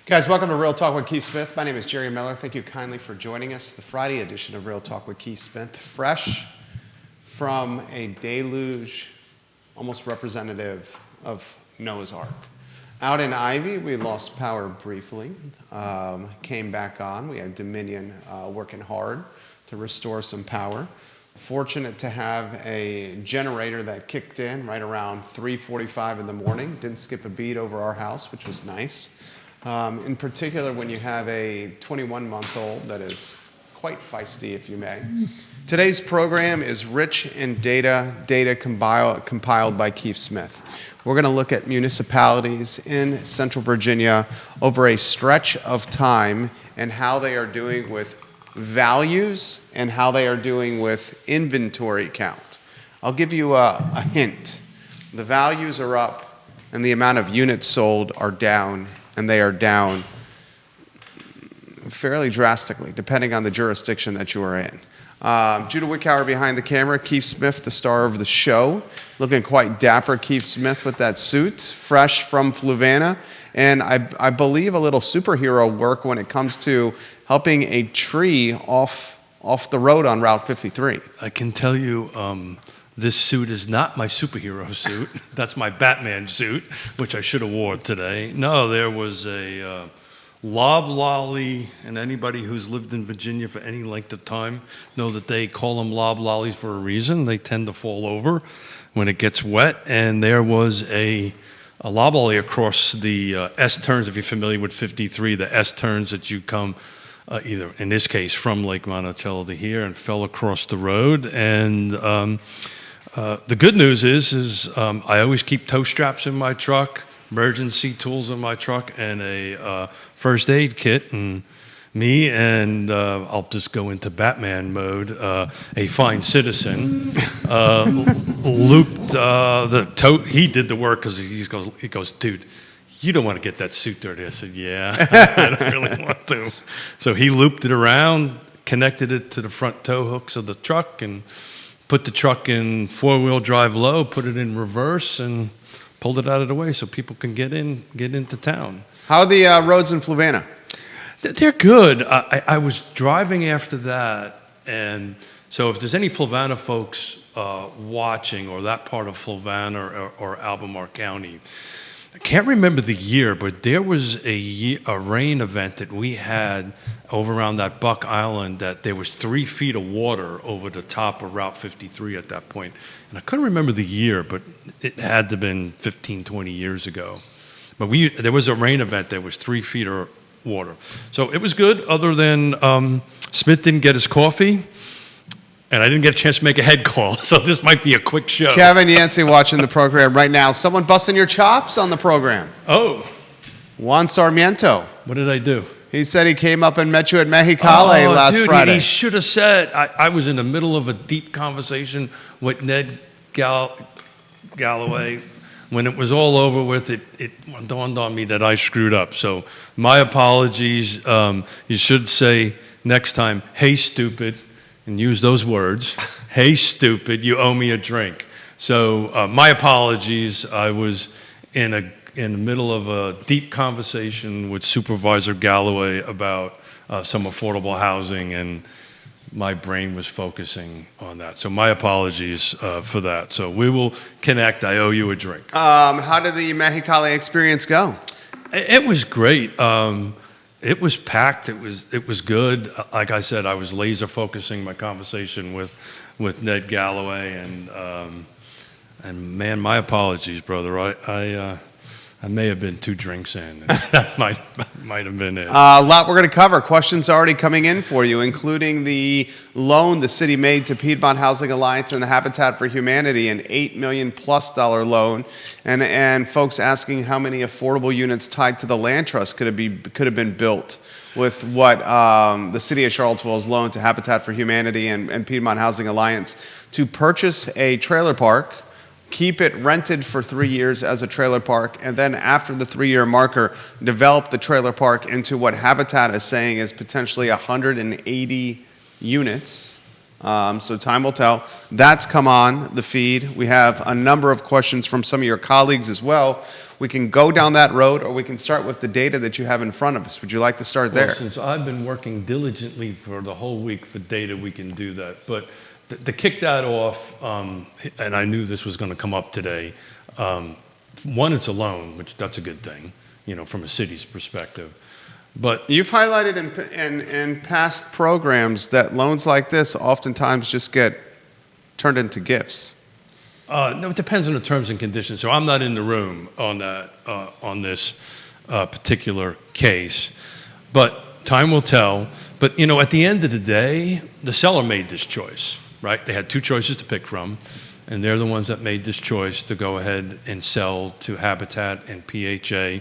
Guys, welcome to Real Talk with Keith Smith. My name is Jerry Miller. Thank you kindly for joining us. The Friday edition of Real Talk with Keith Smith, fresh from a deluge, almost representative of Noah's Ark. Out in Ivy, we lost power briefly, came back on. We had Dominion working hard to restore some power. Fortunate to have a generator that kicked in right around 3:45 in the morning. Didn't skip a beat over our house, which was nice. In particular, when you have a 21-month-old that is quite feisty, if you may. Today's program is rich in data compiled by Keith Smith. We're going to look at municipalities in Central Virginia over a stretch of time and how they are doing with values and how they are doing with inventory count. I'll give you a hint. The values are up and the amount of units sold are down, and they are down fairly drastically, depending on the jurisdiction that you are in. Judah Wickower behind the camera, Keith Smith, the star of the show, looking quite dapper. Keith Smith with that suit, fresh from Fluvanna, and I believe a little superhero work when it comes to helping a tree off the road on Route 53. I can tell you, this suit is not my superhero suit. That's my Batman suit, which I should have worn today. No, there was a loblolly, and anybody who's lived in Virginia for any length of time know that they call them loblollies for a reason. They tend to fall over when it gets wet, and there was a loblolly across the S-turns, if you're familiar with 53, the S-turns that you come either, in this case, from Lake Monticello to here, and fell across the road. And the good news is I always keep tow straps in my truck, emergency tools in my truck, and a first aid kit. And me and I'll just go into Batman mode. A fine citizen looped the tow. He did the work because he goes, dude, you don't want to get that suit dirty. I said, yeah, I don't really want to. So he looped it around, connected it to the front tow hooks of the truck, and put the truck in four-wheel drive low, put it in reverse, and pulled it out of the way so people can get into town. How are the roads in Fluvanna? They're good. I was driving after that, and so if there's any Fluvanna folks watching, or that part of Fluvanna or Albemarle County, I can't remember the year, but there was a rain event that we had over around that Buck Island that there was 3 feet of water over the top of Route 53 at that point. And I couldn't remember the year, but it had to have been 15, 20 years ago. But there was a rain event that was 3 feet of water. So it was good, other than Smith didn't get his coffee, and I didn't get a chance to make a head call, so this might be a quick show. Kevin Yancey watching the program right now. Someone busting your chops on the program. Oh. Juan Sarmiento. What did I do? He said he came up and met you at Mexicali last Friday. He should have said. I was in the middle of a deep conversation with Ned Galloway. When it was all over with, it dawned on me that I screwed up. So my apologies. You should say next time, hey, stupid, and use those words. Hey, stupid, you owe me a drink. So my apologies. I was in the middle of a deep conversation with Supervisor Galloway about some affordable housing, and my brain was focusing on that. So my apologies for that. So we will connect. I owe you a drink. How did the Mexicali experience go? It was great. It was packed. It was good. Like I said, I was laser focusing my conversation with Ned Galloway, and man, my apologies, brother. I may have been 2 drinks in. That might have been it. A lot we're going to cover. Questions already coming in for you, including the loan the city made to Piedmont Housing Alliance and the Habitat for Humanity, an $8 million+ loan, and folks asking how many affordable units tied to the land trust could have been built with what the city of Charlottesville's loan to Habitat for Humanity and Piedmont Housing Alliance to purchase a trailer park, keep it rented for 3 years as a trailer park, and then after the 3-year marker, develop the trailer park into what Habitat is saying is potentially 180 units So time will tell. That's come on the feed. We have a number of questions from some of your colleagues as well. We can go down that road, or we can start with the data that you have in front of us. Would you like to start there? Well, since I've been working diligently for the whole week for data, we can do that. But to kick that off, and I knew this was going to come up today, one, it's a loan, which that's a good thing, from a city's perspective. But You've highlighted in past programs that loans like this oftentimes just get turned into gifts. no, it depends on the terms and conditions. So I'm not in the room on that, on this particular case. But time will tell. But, at the end of the day, the seller made this choice, right? They had two choices to pick from, and they're the ones that made this choice to go ahead and sell to Habitat and PHA.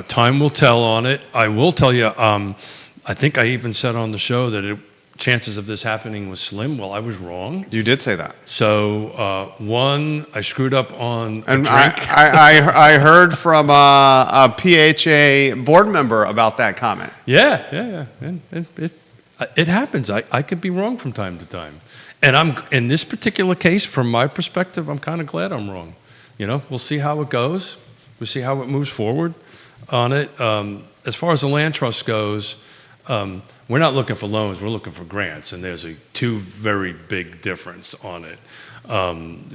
Time will tell on it. I will tell you, I think I even said on the show that chances of this happening was slim. Well, I was wrong. You did say that. So, one, I screwed up on And a drink. I heard from a PHA board member about that comment. Yeah. And it happens. I could be wrong from time to time. And I'm in this particular case, from my perspective, I'm kind of glad I'm wrong. We'll see how it goes. We'll see how it moves forward on it. As far as the land trust goes, we're not looking for loans, we're looking for grants, and there's two very big difference on it.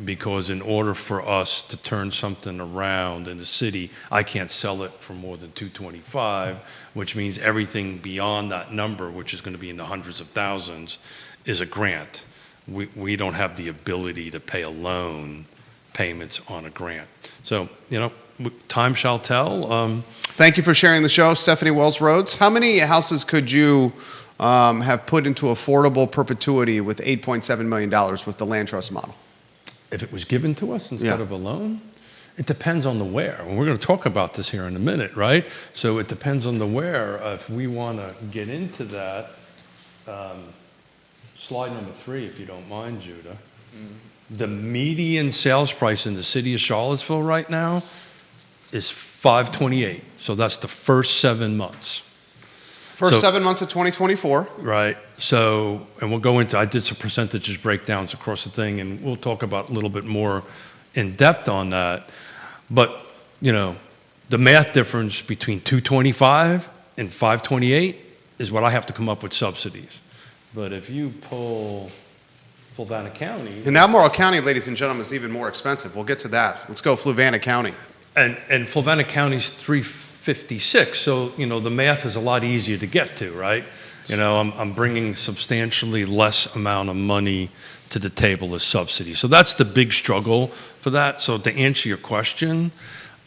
Because in order for us to turn something around in the city, I can't sell it for more than $225, which means everything beyond that number, which is going to be in the hundreds of thousands, is a grant. We don't have the ability to pay a loan payments on a grant. So, time shall tell. Thank you for sharing the show, Stephanie Wells Rhodes. How many houses could you have put into affordable perpetuity with $8.7 million with the land trust model? If it was given to us instead of a loan, it depends on the where. And we're going to talk about this here in a minute, right? So it depends on the where. If we want to get into that, slide number 3, if you don't mind, Judah. The median sales price in the city of Charlottesville right now is $528. So that's the first 7 months. First 7 months of 2024. Right. So, and we'll go into, I did some percentages breakdowns across the thing, and we'll talk about a little bit more in depth on that. But, the math difference between 225 and 528 is what I have to come up with subsidies. But if you pull Fluvanna County. And Albemarle County, ladies and gentlemen, is even more expensive. We'll get to that. Let's go Fluvanna County. And Fluvanna County's 356, so, the math is a lot easier to get to, right? I'm bringing substantially less amount of money to the table as subsidy. So that's the big struggle for that. So to answer your question,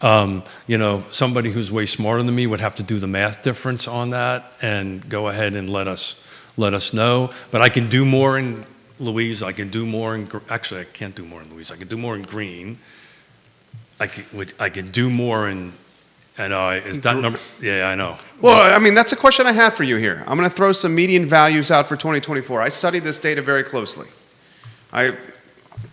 somebody who's way smarter than me would have to do the math difference on that and go ahead and let us know. But I can do more in Louise. I can do more in, actually, I can't do more in Louise. I can do more in Green. I can do more in, is that number? Yeah, I know. Well, that's a question I had for you here. I'm going to throw some median values out for 2024. I studied this data very closely. I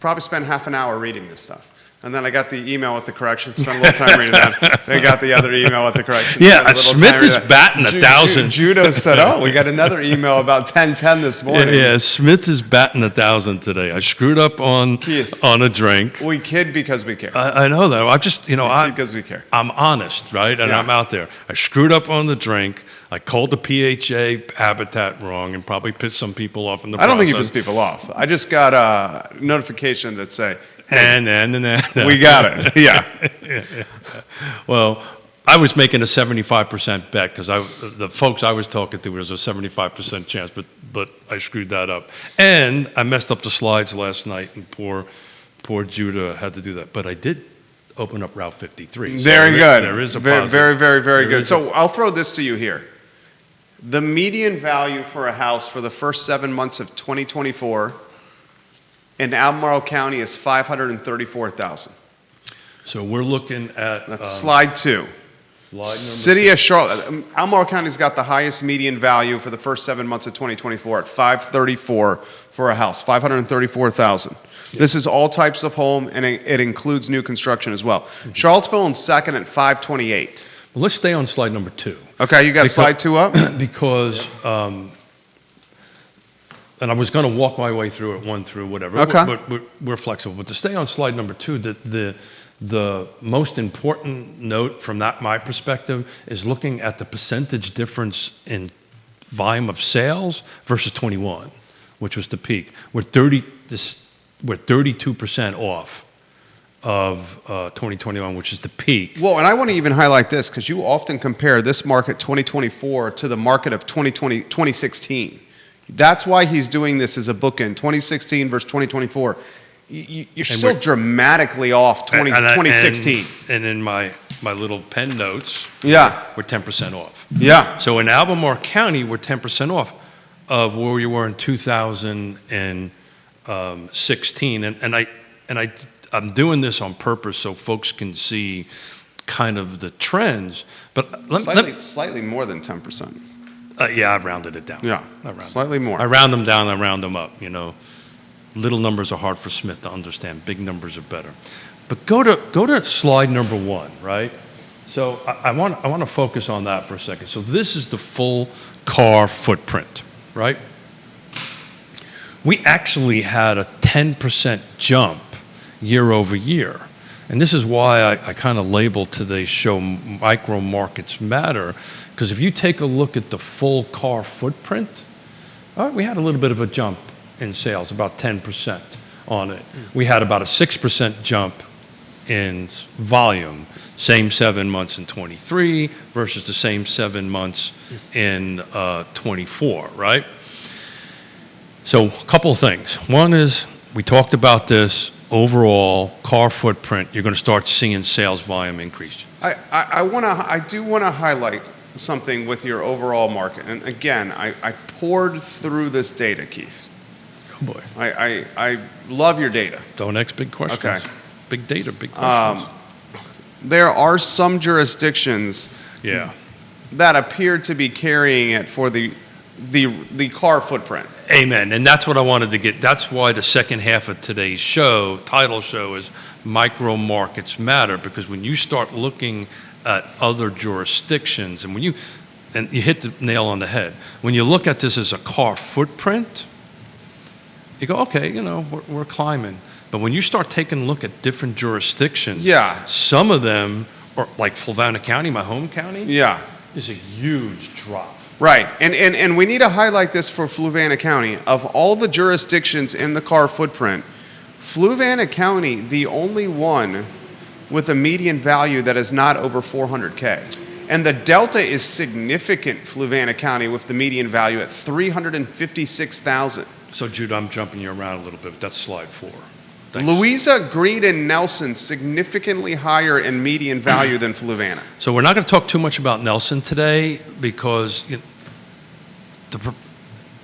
probably spent half an hour reading this stuff. And then I got the email with the corrections, spent a little time reading that. They got the other email with the corrections. Yeah, Smith is batting 1,000. Judah said, we got another email about 10:10 this morning. Yeah, Smith is batting 1,000 today. I screwed up on a drink. We kid because we care. I know that. I just, because we care. I'm honest, right? And I'm out there. I screwed up on the drink. I called the PHA Habitat wrong and probably pissed some people off in the process. I don't think you pissed people off. I just got a notification that say, hey, we got it. Yeah. Well, I was making a 75% bet because the folks I was talking to, was a 75% chance, but I screwed that up. And I messed up the slides last night, and poor Judah had to do that. But I did open up Route 53. Very good. There is a positive. Very, very, very good. So I'll throw this to you here. The median value for a house for the first 7 months of 2024 in Albemarle County is $534,000. So we're looking at... That's slide 2. Slide City of Charlotte. Albemarle County's got the highest median value for the first 7 months of 2024 at $534,000 for a house, $534,000. This is all types of home, and it includes new construction as well. Charlottesville in second at $528,000. Well, let's stay on slide number 2. Okay, you got slide 2 up? Because and I was going to walk my way through it, one through whatever. Okay. But we're flexible. But to stay on slide number 2, the most important note from my perspective is looking at the percentage difference in volume of sales versus 21, which was the peak. We're 32% off of 2021, which is the peak. Well, and I want to even highlight this because you often compare this market 2024 to the market of 2016. That's why he's doing this as a bookend, 2016 versus 2024. You're still dramatically off 2016. And in my little pen notes, Yeah. we're 10% off. Yeah. So in Albemarle County, we're 10% off of where we were in 2016. And I'm doing this on purpose so folks can see kind of the trends. But Slightly more than 10%. yeah, I rounded it down. Yeah. Slightly more. I round them down, I round them up, you know. Little numbers are hard for Smith to understand. Big numbers are better. But go to slide number 1, right? So I want to focus on that for a second. So this is the full car footprint, right? We actually had a 10% jump year over year. And this is why I kind of labeled today's show Micro Markets Matter, because if you take a look at the full car footprint, we had a little bit of a jump in sales, about 10% on it. We had about a 6% jump in volume, same 7 months in 23 versus the same 7 months in 24, right? So a couple of things. One is we talked about this overall car footprint. You're going to start seeing sales volume increase. I do want to highlight something with your overall market. And again, I poured through this data, Keith. Oh boy. I love your data. Don't ask big questions. Okay. Big data, big questions. There are some jurisdictions Yeah. that appear to be carrying it for the car footprint. Amen. And that's what I wanted to get. That's why the second half of today's title show is Micro Markets Matter, because when you start looking at other jurisdictions, and you hit the nail on the head, when you look at this as a car footprint, you go, okay, you know, we're climbing. But when you start taking a look at different jurisdictions, some of them are like Fluvanna County, my home county, is a huge drop. Right, and we need to highlight this for Fluvanna County. Of all the jurisdictions in the car footprint, Fluvanna County, the only one with a median value that is not over 400K. And the delta is significant, Fluvanna County, with the median value at 356,000. So, Jude, I'm jumping you around a little bit, but that's slide 4. Thanks. Louisa, Greene, and Nelson significantly higher in median value than Fluvanna. So we're not going to talk too much about Nelson today because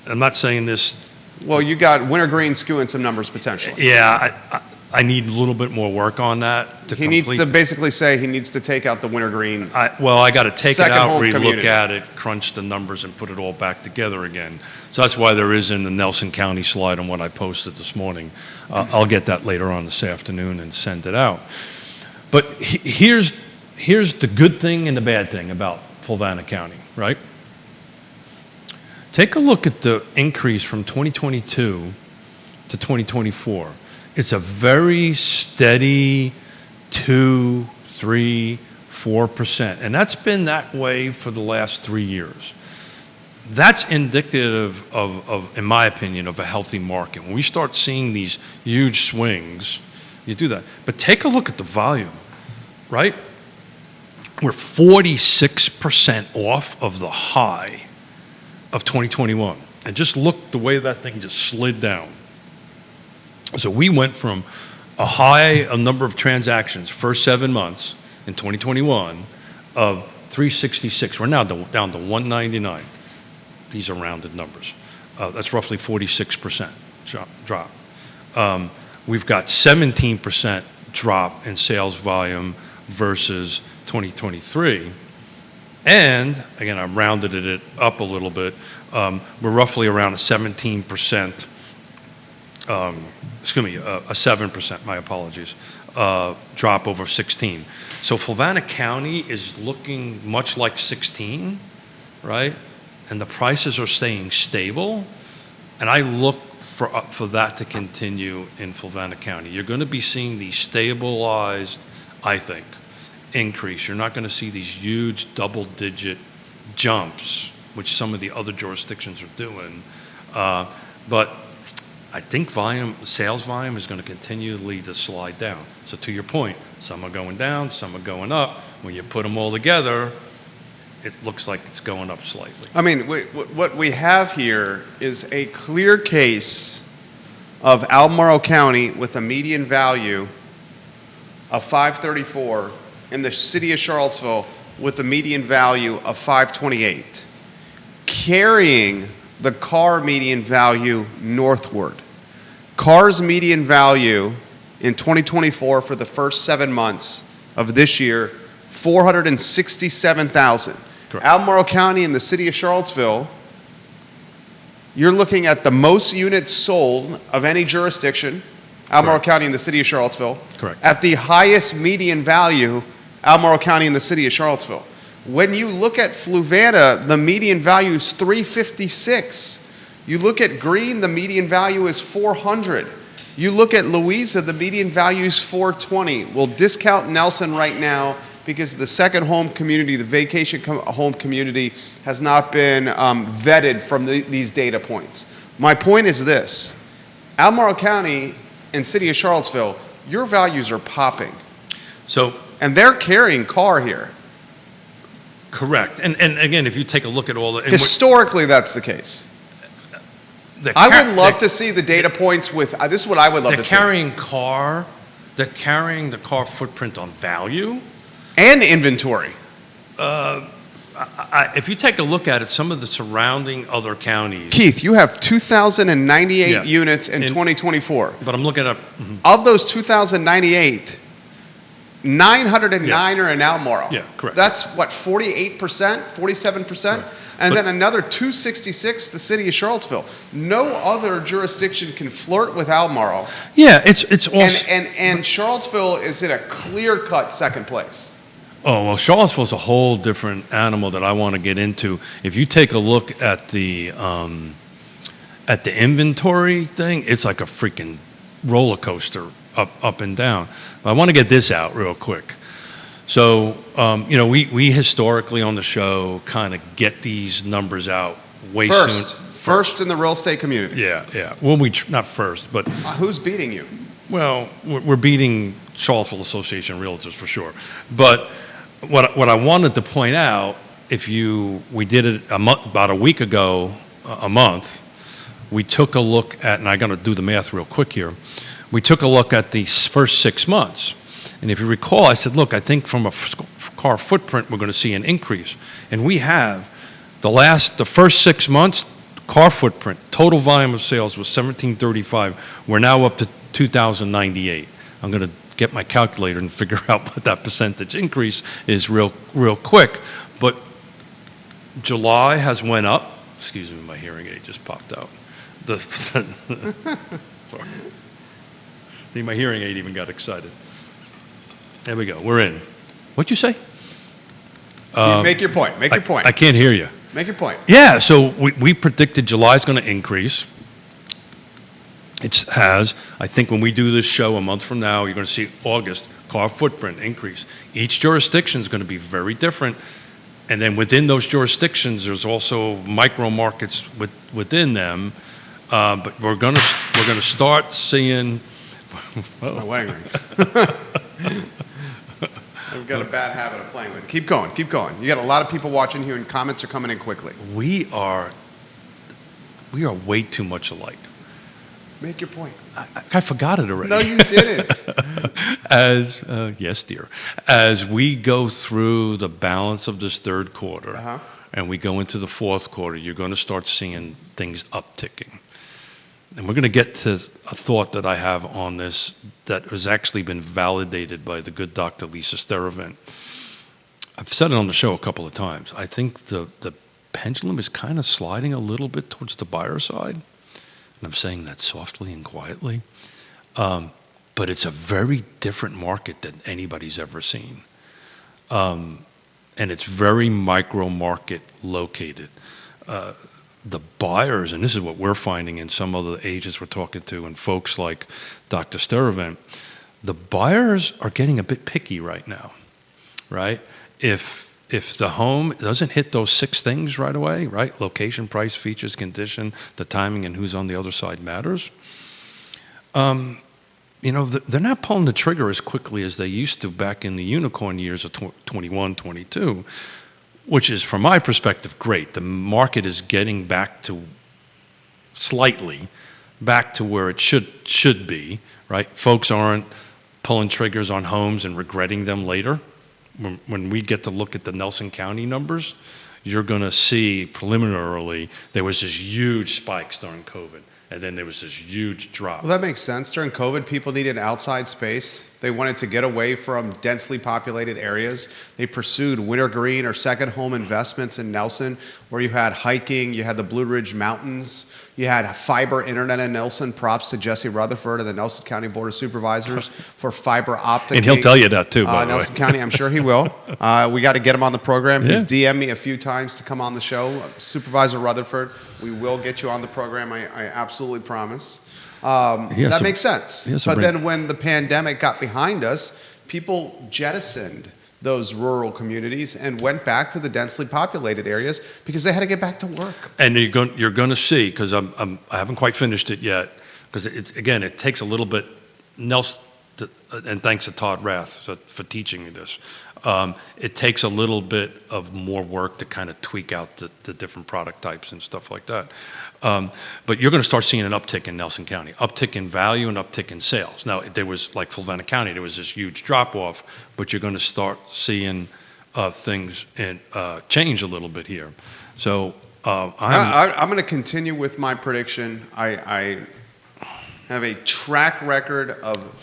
I'm not saying this. Well, you got Wintergreen skewing some numbers potentially. Yeah, I need a little bit more work on that. He needs to basically say he needs to take out the Wintergreen. I got to take it out, community. relook at it, crunch the numbers, and put it all back together again. So that's why there isn't the Nelson County slide on what I posted this morning. I'll get that later on this afternoon and send it out. But here's the good thing and the bad thing about Fluvanna County, right? Take a look at the increase from 2022 to 2024. It's a very steady 2, 3, 4%. And that's been that way for the last 3 years. That's indicative of, in my opinion, of a healthy market. When we start seeing these huge swings, you do that. But take a look at the volume, right? We're 46% off of the high of 2021. And just look the way that thing just slid down. So we went from a number of transactions, first 7 months in 2021, of 366. We're now down to 199. These are rounded numbers. That's roughly 46% drop. We've got 17% drop in sales volume versus 2023. And, again, I rounded it up a little bit. We're roughly around a 17%, a 7%, my apologies, drop over 16. So Fluvanna County is looking much like 16, right? And the prices are staying stable. And I look for that to continue in Fluvanna County. You're going to be seeing the stabilized, I think, increase. You're not going to see these huge double-digit jumps, which some of the other jurisdictions are doing. But I think sales volume is going to continually to slide down. So to your point, some are going down, some are going up. When you put them all together, it looks like it's going up slightly. I mean, what we have here is a clear case of Albemarle County with a median value of 534 and the city of Charlottesville with a median value of 528, carrying the car median value northward. Car's median value in 2024 for the first 7 months of this year, 467,000. Correct. Albemarle County and the city of Charlottesville, you're looking at the most units sold of any jurisdiction, Albemarle Correct. County and the city of Charlottesville. Correct. At the highest median value, Albemarle County and the city of Charlottesville. When you look at Fluvanna, the median value is 356. You look at Greene, the median value is 400. You look at Louisa, the median value is 420. We'll discount Nelson right now because the second home community, the vacation home community, has not been vetted from these data points. My point is this. Albemarle County and city of Charlottesville, your values are popping. So, And they're carrying car here. correct. And again, if you take a look at all the... Historically, that's the case. I would love to see the data points with, this is what I would love to see. They're carrying the car footprint on value. And inventory. If you take a look at it, some of the surrounding other counties... Keith, you have 2,098 Yeah. units in 2024. But I'm looking at... Of those 2,098, 909 are in Albemarle. Yeah, correct. That's what, 48%, 47%? Right. And But- then another 266, the city of Charlottesville. No other jurisdiction can flirt with Albemarle. Yeah, it's also... And Charlottesville is in a clear-cut second place. Oh, well, Charlottesville's a whole different animal that I want to get into. If you take a look at the inventory thing, it's like a freaking roller coaster up and down. But I want to get this out real quick. So, we historically on the show kind of get these numbers out way soon. First in the real estate community. Yeah. Well, not first, but Who's beating you? well, we're beating Charlottesville Association of Realtors for sure. But what I wanted to point out, we did it about a week ago, a month. We took a look at, and I got to do the math real quick here. We took a look at the first 6 months. And if you recall, I said, look, I think from a car footprint, we're going to see an increase. And we have. The first 6 months, car footprint, total volume of sales was 1,735. We're now up to 2,098. I'm going to get my calculator and figure out what that percentage increase is real quick. But July has went up. Excuse me, my hearing aid just popped out. Sorry. See, my hearing aid even got excited. There we go. We're in. What'd you say? Make your point. Make your point. I can't hear you. Make your point. Yeah, so we predicted July is going to increase. It has. I think when we do this show a month from now, you're going to see August, car footprint increase. Each jurisdiction is going to be very different. And then within those jurisdictions, there's also micro markets within them. But we're going to start seeing... That's my wedding ring. I've got a bad habit of playing with it. Keep going. You got a lot of people watching here, and comments are coming in quickly. We are way too much alike. Make your point. I forgot it already. No, you didn't. Yes, dear. As we go through the balance of this third quarter, and we go into the fourth quarter, you're going to start seeing things upticking. And we're going to get to a thought that I have on this that has actually been validated by the good Dr. Lisa Steravent. I've said it on the show a couple of times. I think the pendulum is kind of sliding a little bit towards the buyer side. And I'm saying that softly and quietly. But it's a very different market than anybody's ever seen. And it's very micro market located. the buyers, and this is what we're finding in some other agents we're talking to and folks like Dr. Steravent, the buyers are getting a bit picky right now, right? If the home doesn't hit those 6 things right away, right? Location, price, features, condition, the timing, and who's on the other side matters. They're not pulling the trigger as quickly as they used to back in the unicorn years of 21, 22, which is, from my perspective, great. The market is getting back to slightly back to where it should be, right? Folks aren't pulling triggers on homes and regretting them later. When we get to look at the Nelson County numbers, you're going to see preliminarily there was this huge spikes during COVID, and then there was this huge drop. Well, that makes sense. During COVID, people needed outside space. They wanted to get away from densely populated areas. They pursued wintergreen or second home investments in Nelson, where you had hiking, you had the Blue Ridge Mountains, you had fiber internet in Nelson. Props to Jesse Rutherford and the Nelson County Board of Supervisors for fiber optic. And he'll tell you that too, by the way. Nelson County, I'm sure he will. We got to get him on the program. He's DM'd me a few times to come on the show. Supervisor Rutherford, we will get you on the program, I absolutely promise. That makes sense. But then when the pandemic got behind us, people jettisoned those rural communities and went back to the densely populated areas because they had to get back to work. And you're going to see, because I haven't quite finished it yet, because it takes a little bit. Nelson, and thanks to Todd Rath for teaching me this. It takes a little bit of more work to kind of tweak out the different product types and stuff like that. But you're going to start seeing an uptick in Nelson County, uptick in value and uptick in sales. Now, there was, like Fulton County, there was this huge drop-off, but you're going to start seeing things change a little bit here. So I'm going to continue with my prediction. I have a track record of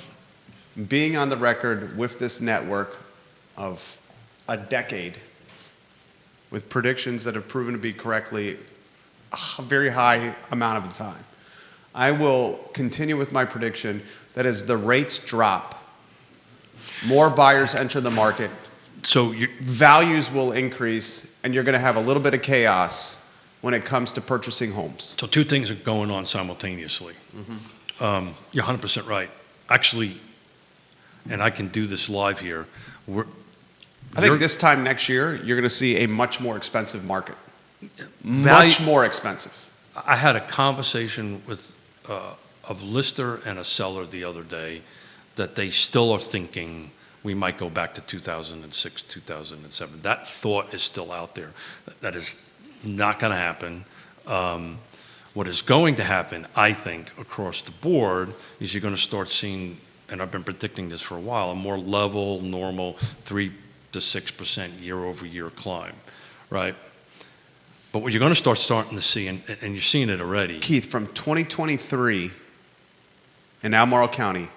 being on the record with this network of a decade with predictions that have proven to be correctly a very high amount of the time. I will continue with my prediction that as the rates drop, more buyers enter the market, so values will increase, and you're going to have a little bit of chaos when it comes to purchasing homes. So 2 things are going on simultaneously. Mm-hmm. You're 100% right. Actually, and I can do this live here, I think this time next year, you're going to see a much more expensive market. Much more expensive. I had a conversation with a lister and a seller the other day that they still are thinking we might go back to 2006, 2007. That thought is still out there. That is not going to happen. What is going to happen, I think, across the board is you're going to start seeing, and I've been predicting this for a while, a more level, normal 3 to 6% year-over-year climb, right? But what you're going to starting to see, and you're seeing it already. Keith, from 2023 in Albemarle County,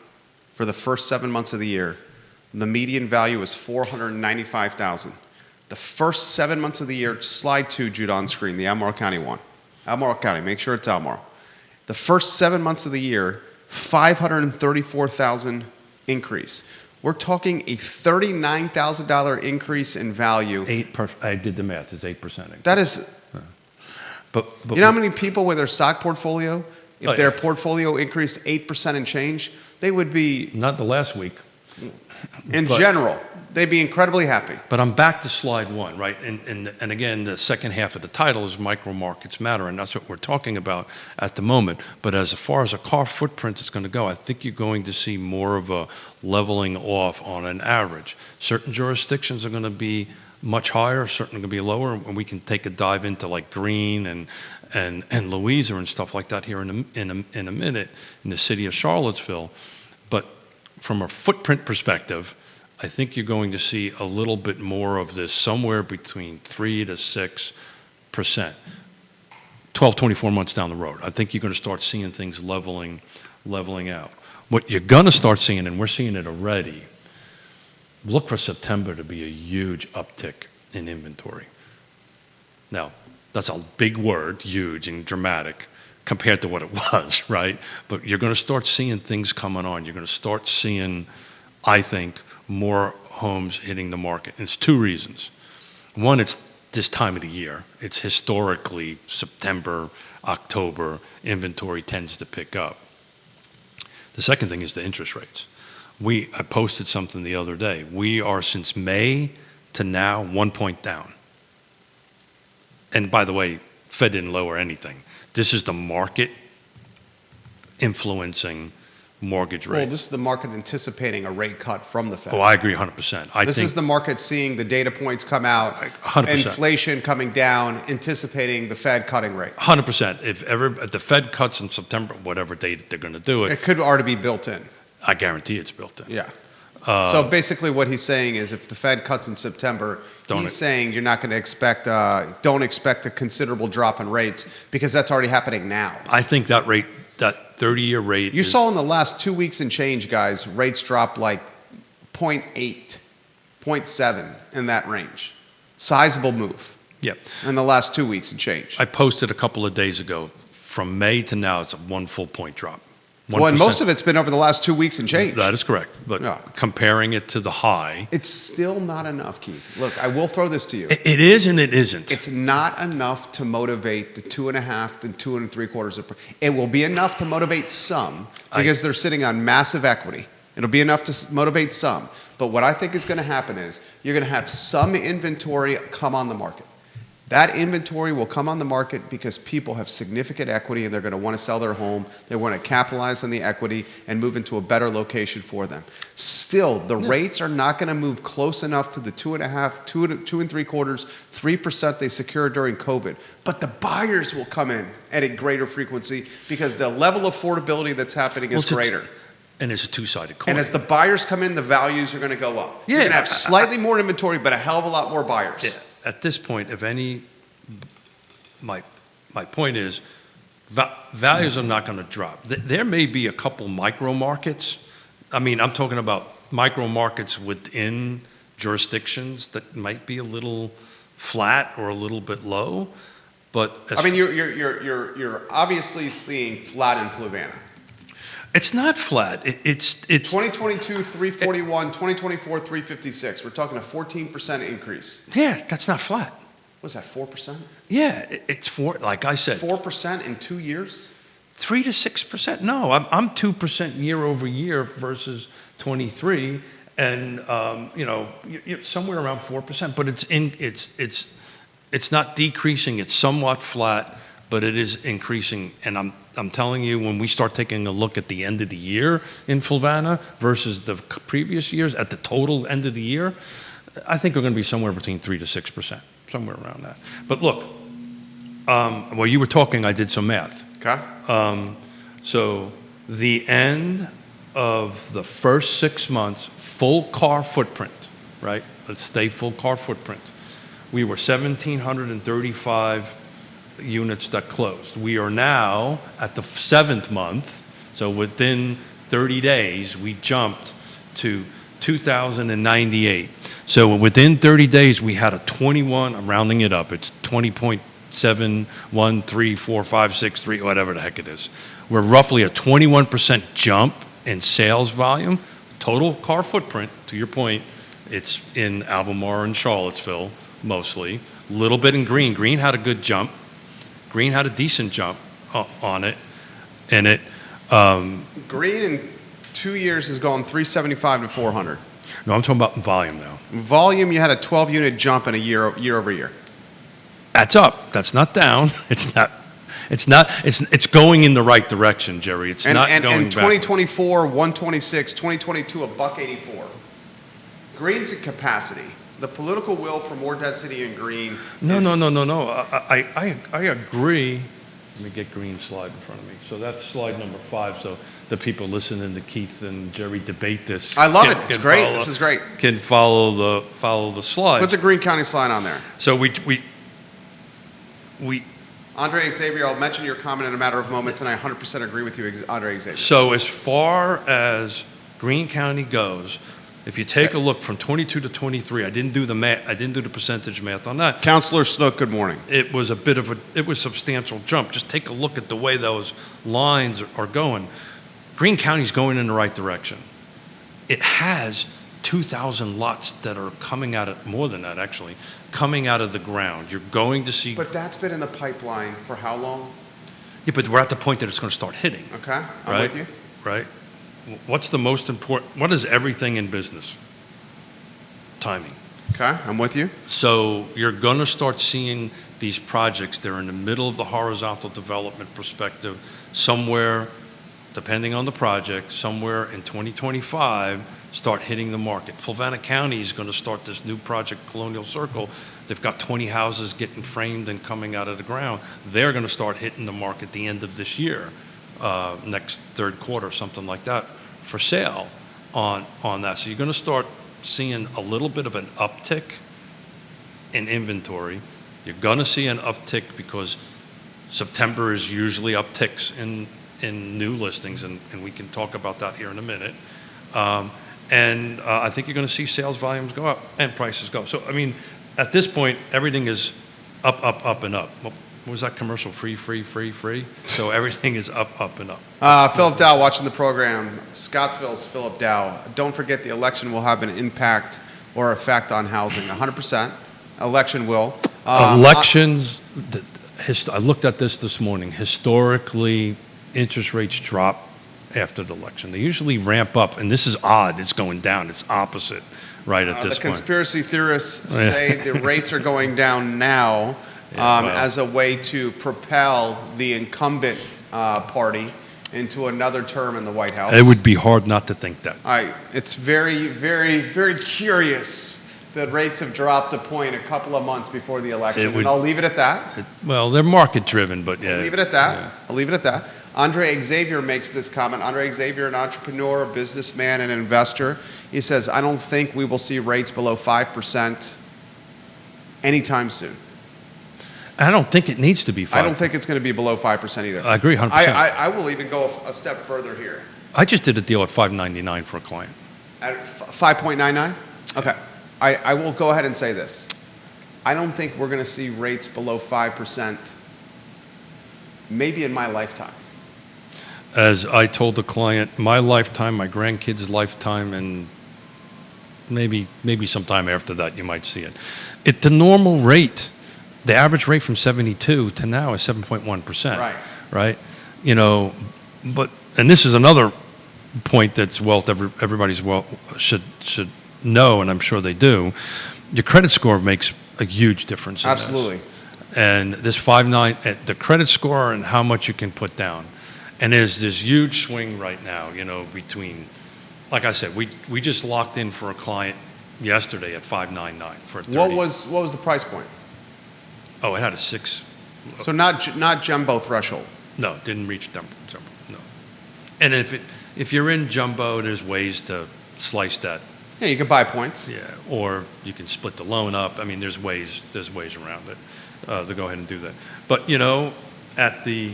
for the first 7 months of the year, the median value is $495,000. The first 7 months of the year, slide 2, Jude, on screen, the Albemarle County one. Albemarle County, make sure it's Albemarle. The first 7 months of the year, $534,000 increase. We're talking a $39,000 increase in value. I did the math. It's 8%. That is. But you know how many people with their stock portfolio, if their portfolio increased 8% and change, they would be. Not the last week. In general, they'd be incredibly happy. But I'm back to slide 1, right? And again, the second half of the title is micro markets matter, and that's what we're talking about at the moment. But as far as a car footprint is going to go, I think you're going to see more of a leveling off on an average. Certain jurisdictions are going to be much higher, certain are going to be lower, and we can take a dive into like Greene and Louisa and stuff like that here in a minute in the city of Charlottesville. But from a footprint perspective, I think you're going to see a little bit more of this somewhere between 3 to 6%, 12, 24 months down the road. I think you're going to start seeing things leveling out. What you're going to start seeing, and we're seeing it already, look for September to be a huge uptick in inventory. Now, that's a big word, huge and dramatic, compared to what it was, right? But you're going to start seeing things coming on. You're going to start seeing, I think, more homes hitting the market. And it's 2 reasons. One, it's this time of the year. It's historically September, October, inventory tends to pick up. The second thing is the interest rates. I posted something the other day. We are, since May to now, 1 point down. And by the way, Fed didn't lower anything. This is the market influencing mortgage rates. Well, this is the market anticipating a rate cut from the Fed. Oh, I agree 100%. This is the market seeing the data points come out, 100%. inflation coming down, anticipating the Fed cutting rates. 100%. If the Fed cuts in September, whatever date they're going to do it, It could already be built in. I guarantee it's built in. Yeah. So basically what he's saying is if the Fed cuts in September, he's saying you're not going to expect, don't expect a considerable drop in rates because that's already happening now. I think that rate, that 30-year rate. You saw in the last 2 weeks and change, guys, rates dropped like 0.8, 0.7 in that range. Sizable move. Yep. In the last 2 weeks and change. I posted a couple of days ago, from May to now, it's a 1 full point drop. 1%. Well, and most of it's been over the last 2 weeks and change. That is correct. But comparing it to the high. It's still not enough, Keith. Look, I will throw this to you. It is and it isn't. It's not enough to motivate the 2.5 and 2 3/4. It will be enough to motivate some because they're sitting on massive equity. It'll be enough to motivate some. But what I think is going to happen is you're going to have some inventory come on the market. That inventory will come on the market because people have significant equity and they're going to want to sell their home. They want to capitalize on the equity and move into a better location for them. Still, the rates are not going to move close enough to the 2.5, 2 3/4, 3% they secured during COVID. But the buyers will come in at a greater frequency because the level of affordability that's happening is greater. And it's a two-sided coin. And as the buyers come in, the values are going to go up. Yeah, You're going to have slightly more inventory, but a hell of a lot more buyers. Yeah. At this point, if any, my point is, values are not going to drop. There may be a couple micro markets. I mean, I'm talking about micro markets within jurisdictions that might be a little flat or a little bit low. But I mean, you're obviously seeing flat in Fluvanna. It's not flat. It's 2022 341, 2024 356. We're talking a 14% increase. Yeah, that's not flat. What's that, 4%? Yeah, it's like I said. 4% in 2 years? 3 to 6%. No, I'm 2% year over year versus 23, and you're somewhere around 4%. But it's not decreasing. It's somewhat flat, but it is increasing. And I'm telling you, when we start taking a look at the end of the year in Fluvanna versus the previous years, at the total end of the year, I think we're going to be somewhere between 3 to 6%, somewhere around that. But look, while you were talking, I did some math. Okay. So the end of the first 6 months, full car footprint, right? Let's stay full car footprint. We were 1,735 units that closed. We are now at the 7th month, so within 30 days, we jumped to 2,098. So within 30 days, we had a 21, I'm rounding it up, it's 20.7134563, whatever the heck it is. We're roughly a 21% jump in sales volume. Total car footprint, to your point, it's in Albemarle and Charlottesville, mostly. A little bit in Green. Green had a good jump. Green had a decent jump on it, and it. Green in 2 years has gone 375 to 400. No, I'm talking about volume now. Volume, you had a 12-unit jump in a year over year. That's up. That's not down. It's not. It's going in the right direction, Jerry. It's not going And 2024, backwards. 126. 2022, a $1.84. Green's at capacity. The political will for more density in Green. No. I agree. Let me get Green slide in front of me. So that's slide number 5. So the people listening to Keith and Jerry debate this. I love it. It's great. This is great. Can follow the slide. Put the Greene County slide on there. So we. Andre Xavier, I'll mention your comment in a matter of moments, and I 100% agree with you, Andre Xavier. So as far as Greene County goes, if you take a look from 22 to 23, I didn't do the math. I didn't do the percentage math on that. Councilor Snook, good morning. It was a substantial jump. Just take a look at the way those lines are going. Greene County's going in the right direction. It has 2,000 lots that are coming out of, more than that actually, coming out of the ground. You're going to see. But that's been in the pipeline for how long? Yeah, but we're at the point that it's going to start hitting. Okay, I'm right? with you. Right? What's the most important? What is everything in business? Timing. Okay, I'm with you. So you're going to start seeing these projects. They're in the middle of the horizontal development perspective, somewhere, depending on the project, somewhere in 2025, start hitting the market. Fluvanna County is going to start this new project, Colonial Circle. They've got 20 houses getting framed and coming out of the ground. They're going to start hitting the market the end of this year, next third quarter, something like that, for sale on that. So you're going to start seeing a little bit of an uptick in inventory. You're going to see an uptick because September is usually upticks in new listings, and we can talk about that here in a minute. I think you're going to see sales volumes go up and prices go up. So, I mean, at this point, everything is up, and up. What was that commercial? Free. So everything is up, and up. Philip Dow watching the program. Scottsville's Philip Dow. Don't forget the election will have an impact or effect on housing. 100%. Election will. Elections, I looked at this morning. Historically, interest rates drop after the election. They usually ramp up, and this is odd. It's going down. It's opposite right at this point. The conspiracy theorists say the rates are going down now as a way to propel the incumbent party into another term in the White House. It would be hard not to think that. It's very, very, very curious that rates have dropped a point a couple of months before the election, and I'll leave it at that. Well, they're market-driven, but yeah. I'll leave it at that. Yeah. I'll leave it at that. Andre Xavier makes this comment. Andre Xavier, an entrepreneur, a businessman, and an investor. He says, I don't think we will see rates below 5% anytime soon. I don't think it needs to be 5%. I don't think it's going to be below 5% either. I agree 100%. I will even go a step further here. I just did a deal at $5.99 for a client. At 5.99? Okay. I will go ahead and say this. I don't think we're going to see rates below 5% maybe in my lifetime. As I told the client, my lifetime, my grandkids' lifetime, and maybe sometime after that you might see it. The normal rate, the average rate from 72 to now is 7.1%. Right. Right? You know, and this is another point that's everybody's should know, and I'm sure they do. Your credit score makes a huge difference in Absolutely. this. And this 5.9, the credit score and how much you can put down. And there's this huge swing right now, you know, between, like I said, we just locked in for a client yesterday at 5.99 for a 30. What was the price point? Oh, it had a 6. So not jumbo threshold. No, didn't reach jumbo. No. And if you're in jumbo, there's ways to slice that. Yeah, you can buy points. Yeah, or you can split the loan up. I mean, there's ways around it to go ahead and do that. But you know, at the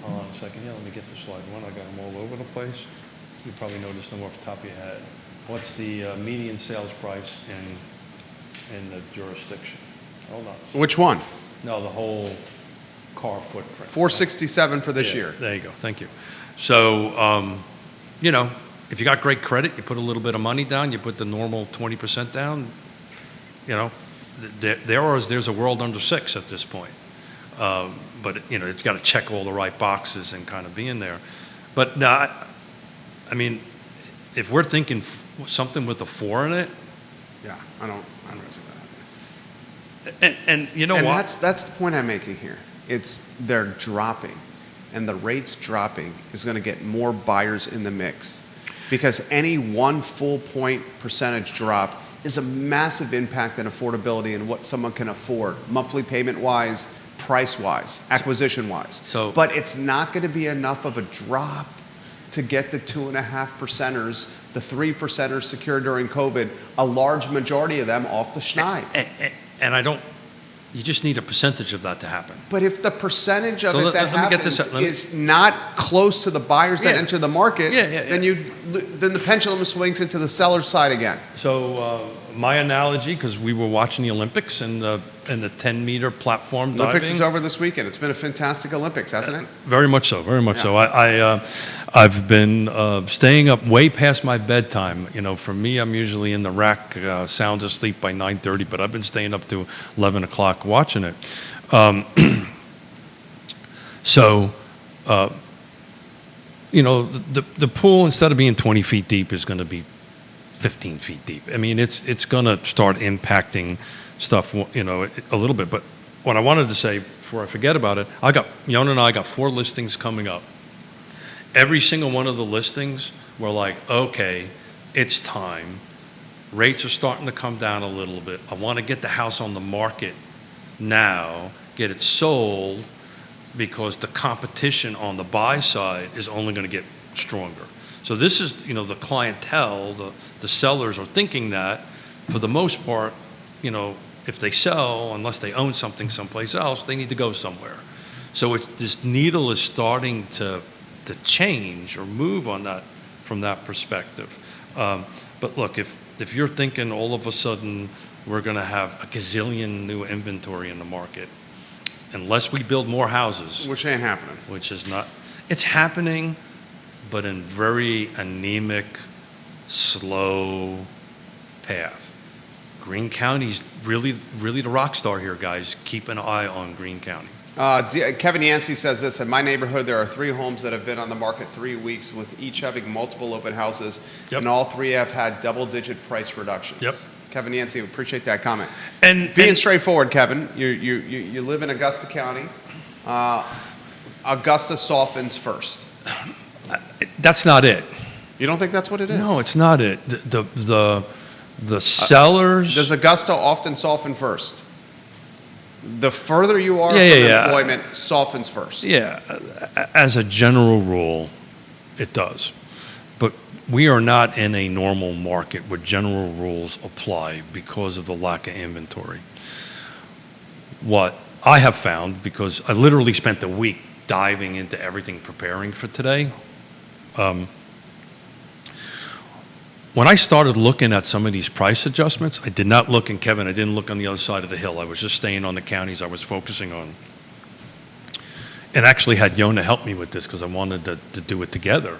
hold on a second here. Let me get the slide one. I got them all over the place. You probably noticed them off the top of your head. What's the median sales price in the jurisdiction? Hold on. Which one? No, the whole car footprint. 467 for this year. There you go. Thank you. So, you know, if you got great credit, you put a little bit of money down, you put the normal 20% down, you know, there's a world under 6 at this point. But, you know, it's got to check all the right boxes and kind of be in there. But, no, I mean, if we're thinking something with a 4 in it. Yeah, I don't see that. And you know what? And that's the point I'm making here. They're dropping. And the rates dropping is going to get more buyers in the mix. Because any 1 full point percentage drop is a massive impact on affordability and what someone can afford, monthly payment-wise, price-wise, acquisition-wise. But it's not going to be enough of a drop to get the 2.5%ers, the 3%ers secured during COVID, a large majority of them off the schneid. And you just need a percentage of that to happen. But if the percentage of it that happens is not close to the buyers that enter the market, then the pendulum swings into the seller's side again. So my analogy, because we were watching the Olympics, and the 10-meter platform diving. Olympics is over this weekend. It's been a fantastic Olympics, hasn't it? Very much so, very much Yeah. so. I've been staying up way past my bedtime. You know, for me, I'm usually in the rack, sound asleep by 9:30, but I've been staying up to 11 o'clock watching it. So, you know, the pool, instead of being 20 feet deep, is going to be 15 feet deep. I mean, it's going to start impacting stuff, you know, a little bit. But what I wanted to say, before I forget about it, Yonna and I got 4 listings coming up. Every single one of the listings, we're like, okay, it's time. Rates are starting to come down a little bit. I want to get the house on the market now, get it sold, because the competition on the buy side is only going to get stronger. So this is, you know, the clientele, the sellers are thinking that, for the most part, you know, if they sell, unless they own something someplace else, they need to go somewhere. So this needle is starting to change or move on that, from that perspective. But look, if you're thinking all of a sudden we're going to have a gazillion new inventory in the market, unless we build more houses, Which ain't happening. which is not, it's happening, but in very anemic, slow path. Greene County's really the rock star here, guys. Keep an eye on Greene County. Kevin Yancey says this: in my neighborhood, there are 3 homes that have been on the market 3 weeks, with each having multiple open houses, Yep. and all 3 have had double-digit price reductions. Yep. Kevin Yancey, appreciate that comment. And Being straightforward, Kevin, you live in Augusta County. Augusta softens first. that's not it. You don't think that's what it is? No, it's not it. The sellers. Does Augusta often soften first? The further you are from Yeah. employment, softens first. Yeah, as a general rule, it does. But we are not in a normal market where general rules apply because of the lack of inventory. What I have found, because I literally spent a week diving into everything preparing for today, when I started looking at some of these price adjustments, I did not look, and Kevin, I didn't look on the other side of the hill. I was just staying on the counties I was focusing on. And actually had Yonna help me with this because I wanted to do it together.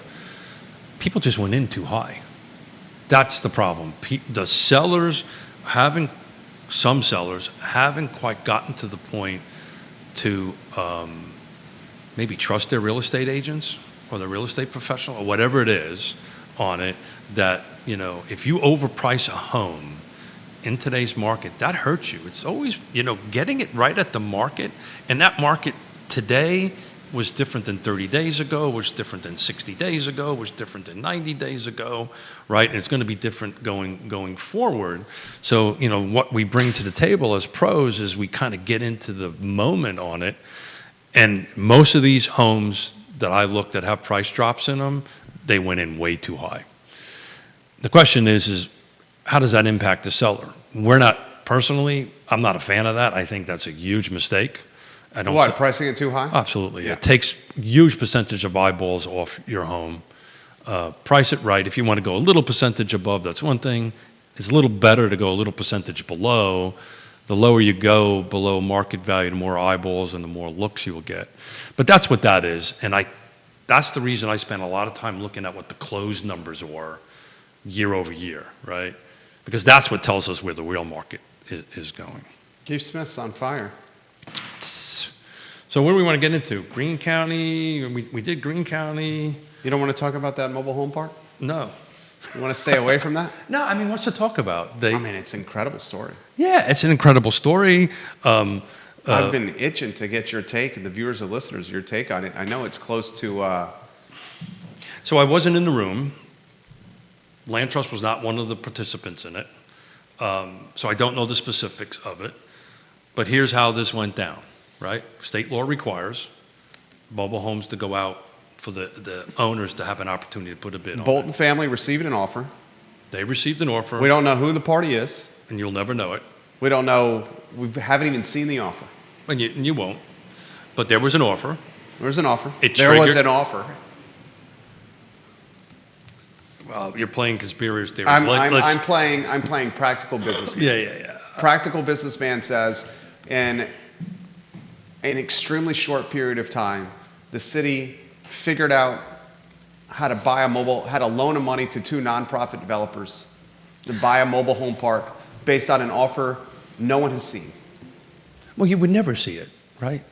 People just went in too high. That's the problem. Some sellers haven't quite gotten to the point to maybe trust their real estate agents or their real estate professional or whatever it is on it, that, you know, if you overprice a home in today's market, that hurts you. It's always, you know, getting it right at the market, and that market today was different than 30 days ago, was different than 60 days ago, was different than 90 days ago, right? And it's going to be different going forward. So, you know, what we bring to the table as pros is we kind of get into the moment on it. And most of these homes that I looked at have price drops in them, they went in way too high. The question is how does that impact the seller? Personally, I'm not a fan of that. I think that's a huge mistake. Pricing it too high? Absolutely. Yeah. It takes a huge percentage of eyeballs off your home. Price it right. If you want to go a little percentage above, that's one thing. It's a little better to go a little percentage below. The lower you go below market value, the more eyeballs and the more looks you will get. But that's what that is. And that's the reason I spent a lot of time looking at what the closed numbers were year over year, right? Because that's what tells us where the real market is going. Keith Smith's on fire. So what do we want to get into? Greene County, we did Greene County. You don't want to talk about that mobile home park? No. You want to stay away from that? No, I mean, what's to talk about? It's an incredible story. Yeah, it's an incredible story. I've been itching to get your take, and the viewers and listeners, your take on it. I know it's close to... So I wasn't in the room. Land Trust was not one of the participants in it. So I don't know the specifics of it. But here's how this went down, right? State law requires mobile homes to go out for the owners to have an opportunity to put a bid on Bolton it. family received an offer. They received an offer. We don't know who the party is. And you'll never know it. We don't know. We haven't even seen the offer. And you won't. But there was an offer. There was an offer. It There was triggered- an offer. Well, you're playing conspiracy theories. I'm playing practical businessman. Yeah. Practical businessman says, In an extremely short period of time, the city figured out how to loan money to two nonprofit developers to buy a mobile home park based on an offer no one has seen. Well, you would never see it, right?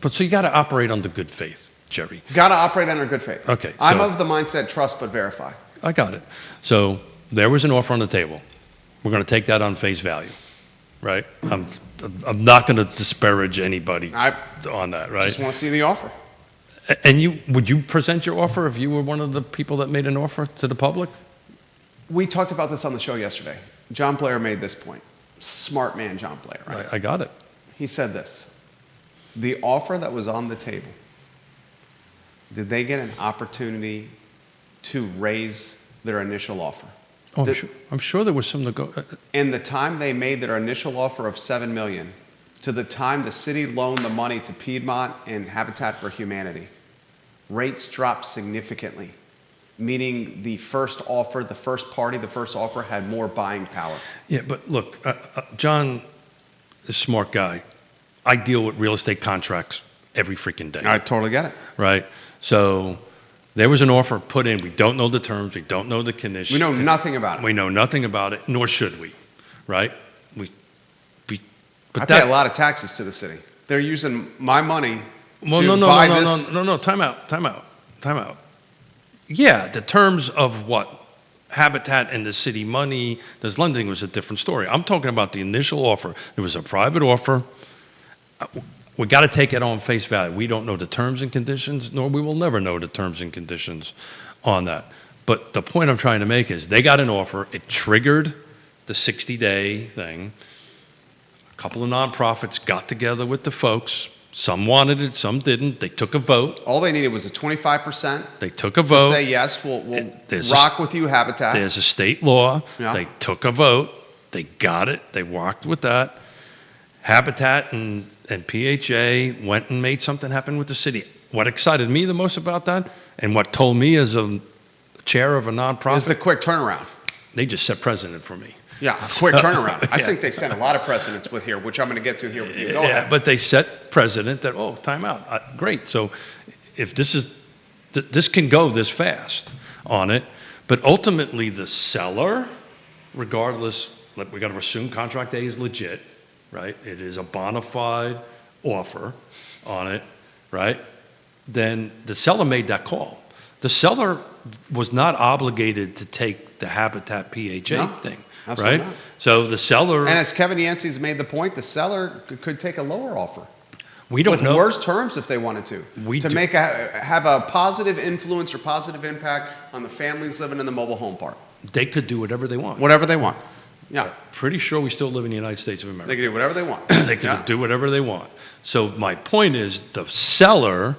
But so you got to operate under good faith, Jerry. Got to operate under good faith. Okay, I'm so- of the mindset, trust but verify. I got it. So there was an offer on the table. We're going to take that on face value, right? I'm not going to disparage anybody I on that, right? just want to see the offer. And would you present your offer if you were one of the people that made an offer to the public? We talked about this on the show yesterday. John Blair made this point. Smart man, John Blair, right? I got it. He said this: the offer that was on the table, did they get an opportunity to raise their initial offer? Oh, I'm sure there was some In the time they made their initial offer of $7 million, to the time the city loaned the money to Piedmont and Habitat for Humanity, rates dropped significantly, meaning the first offer had more buying power. Yeah, but look, John is a smart guy. I deal with real estate contracts every freaking day. I totally get it. Right? So there was an offer put in. We don't know the terms. We don't know the conditions. We know nothing about it. We know nothing about it, nor should we. Right? I pay a lot of taxes to the city. They're using my money no, buy this. No, time out. Yeah, the terms of what Habitat and the city money, this lending was a different story. I'm talking about the initial offer. It was a private offer. We got to take it on face value. We don't know the terms and conditions, nor we will never know the terms and conditions on that. But the point I'm trying to make is they got an offer. It triggered the 60-day thing. A couple of nonprofits got together with the folks. Some wanted it, some didn't. They took a vote. All they needed was a 25%. They took a vote. To say yes, we'll rock with you, Habitat. There's a state law. Yeah. They took a vote. They got it. They walked with that. Habitat and PHA went and made something happen with the city. What excited me the most about that, and what told me as a chair of a nonprofit, is the quick turnaround. they just set precedent for me. Yeah, quick turnaround. I Yeah. think they set a lot of precedents with here, which I'm going to get to here with you. Go Yeah, ahead. but they set precedent that, oh, time out. Great. So if this can go this fast on it, but ultimately the seller, regardless, we got to assume contract A is legit, right? It is a bona fide offer on it, right? Then the seller made that call. The seller was not obligated to take the Habitat PHA No, thing, absolutely right? not. So the seller, And as Kevin Yancey's made the point, the seller could take a lower offer. we don't with know. worse terms if they wanted to. We to do- have a positive influence or positive impact on the families living in the mobile home park. They could do whatever they want. Whatever they want. Yeah. Pretty sure we still live in the United States of America. They can do whatever they want. They can Yeah. do whatever they want. So my point is the seller,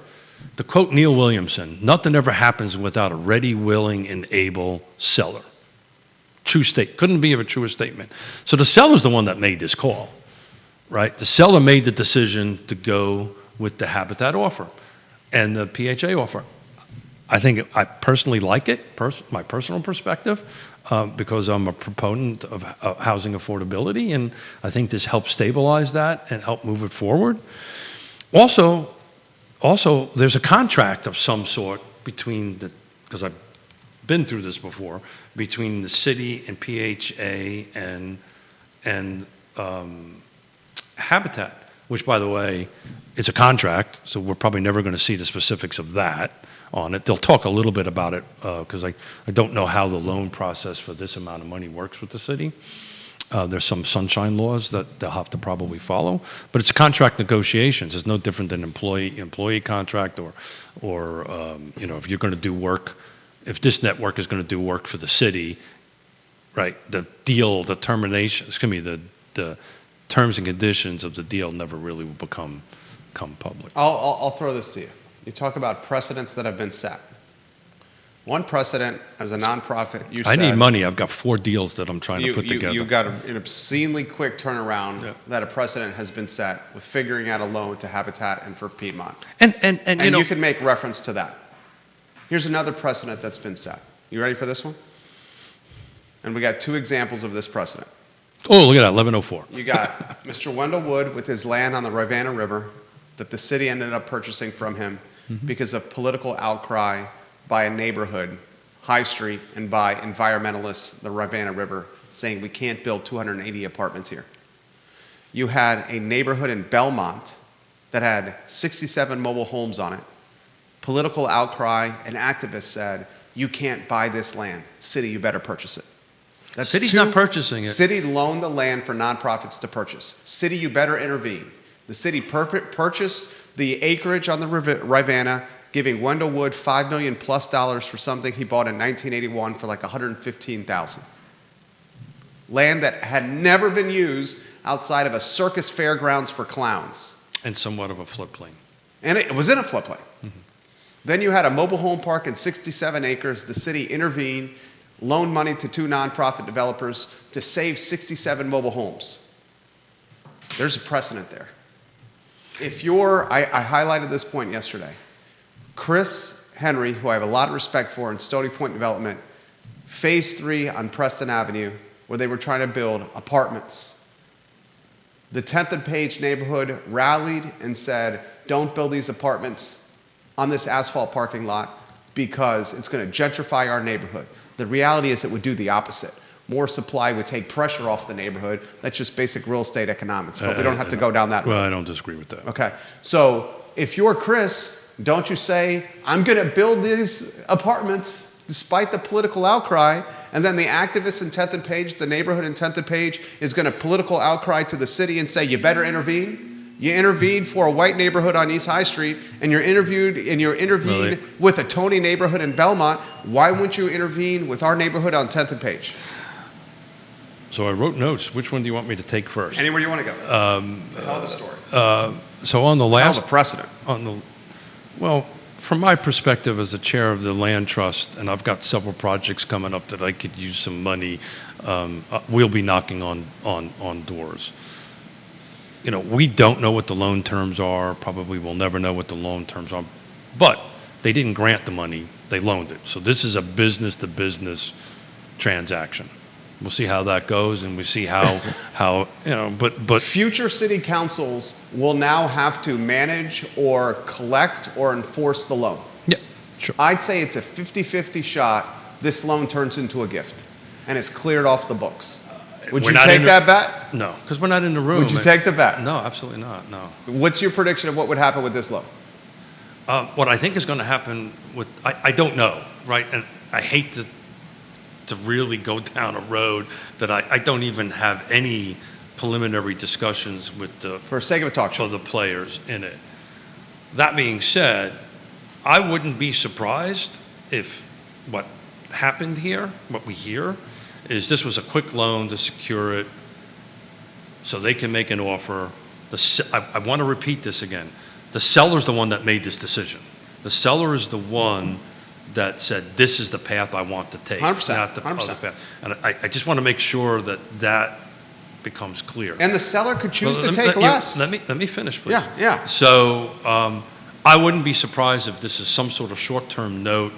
to quote Neil Williamson, nothing ever happens without a ready, willing, and able seller. True state. Couldn't be of a truer statement. So the seller's the one that made this call, right? The seller made the decision to go with the Habitat offer and the PHA offer. I personally like it, my personal perspective, because I'm a proponent of housing affordability, and I think this helps stabilize that and help move it forward. Also, there's a contract of some sort between because I've been through this before, between the city and PHA and Habitat, which, by the way, it's a contract, so we're probably never going to see the specifics of that on it. They'll talk a little bit about it because I don't know how the loan process for this amount of money works with the city. There's some sunshine laws that they'll have to probably follow, but it's contract negotiations. It's no different than employee contract or if you're going to do work, if this network is going to do work for the city, right? The terms and conditions of the deal never really will become public. I'll throw this to you. You talk about precedents that have been set. One precedent as a nonprofit, I need money. I've got 4 deals that I'm trying to put together. You got an obscenely quick turnaround Yeah. that a precedent has been set with figuring out a loan to Habitat and for Piedmont. And You can make reference to that. Here's another precedent that's been set. You ready for this one? And we got 2 examples of this precedent. Oh, look at that, 1104. You got Mr. Wendell Wood with his land on the Rivanna River that the city ended up purchasing from him because of political outcry by a neighborhood, High Street, and by environmentalists, the Rivanna River, saying we can't build 280 apartments here. You had a neighborhood in Belmont that had 67 mobile homes on it. Political outcry, and activists said, you can't buy this land. City, you better purchase it. That's City's not purchasing it. City loaned the land for nonprofits to purchase. City, you better intervene. The city purchased the acreage on the Rivanna, giving Wendell Wood $5 million plus for something he bought in 1981 for like $115,000. Land that had never been used outside of a circus fairgrounds for clowns. And somewhat of a floodplain. And it was in a floodplain. Then you had a mobile home park in 67 acres. The city intervened, loaned money to 2 nonprofit developers to save 67 mobile homes. There's a precedent there. If you're, I highlighted this point yesterday, Chris Henry, who I have a lot of respect for, in Stony Point Development, Phase 3 on Preston Avenue, where they were trying to build apartments. The 10th and Page neighborhood rallied and said, don't build these apartments on this asphalt parking lot because it's going to gentrify our neighborhood. The reality is it would do the opposite. More supply would take pressure off the neighborhood. That's just basic real estate economics, but we don't have to go down that road. Well, I don't disagree with that. Okay, so if you're Chris, don't you say, I'm going to build these apartments despite the political outcry, and then the activists in 10th and Page, the neighborhood in 10th and Page, is going to political outcry to the city and say, you better intervene? You intervened for a white neighborhood on East High Street, and you're intervened with a Tony neighborhood in Belmont. Why wouldn't you intervene with our neighborhood on 10th and Page? So I wrote notes. Which one do you want me to take first? Anywhere you want to go. It's a hell of a story. So on the Hell last, of a precedent. well, from my perspective as the chair of the land trust, and I've got several projects coming up that I could use some money. We'll be knocking on doors. You know, we don't know what the loan terms are. Probably we'll never know what the loan terms are. But they didn't grant the money; they loaned it. So this is a business-to-business transaction. We'll see how that goes, and we see how you know. But Future city councils will now have to manage or collect or enforce the loan. yeah, sure. I'd say it's a 50-50 shot this loan turns into a gift and it's cleared off the books. Would We're you not take in that bet? No, because we're not in the room. Would you take the bet? No, absolutely not. No. What's your prediction of what would happen with this loan? What I think is going to happen with I don't know, right? And I hate to really go down a road that I don't even have any preliminary discussions with the For sake of a talk show. for the players in it. That being said, I wouldn't be surprised if what happened here, what we hear, is this was a quick loan to secure it so they can make an offer. I want to repeat this again. The seller's the one that made this decision. The seller is the one that said, this is the path I want to take, 100%, not the 100%. other path. And I just want to make sure that becomes clear. And the seller could choose Well, to take less. Let me finish, please. Yeah. So I wouldn't be surprised if this is some sort of short-term note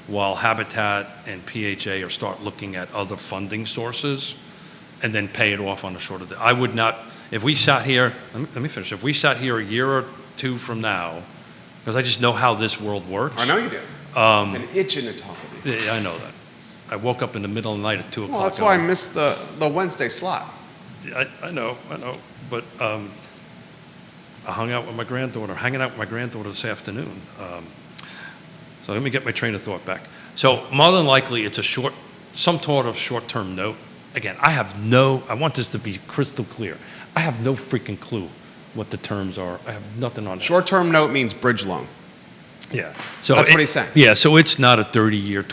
while Habitat and PHA are start looking at other funding sources and then pay it off on a shorter day. I would not, if we sat here, let me finish. If we sat here a year or two from now, because I just know how this world works. I know you do. I'm itching to talk with you. Yeah, I know that. I woke up in the middle of the night at 2 o'clock. Well, that's why I missed the Wednesday slot. I know, but hanging out with my granddaughter this afternoon. So let me get my train of thought back. So more than likely, it's some sort of short-term note. Again, I want this to be crystal clear. I have no freaking clue what the terms are. I have nothing on it. Short-term note means bridge loan. Yeah. So That's what he's saying. Yeah, so it's not a 30-year,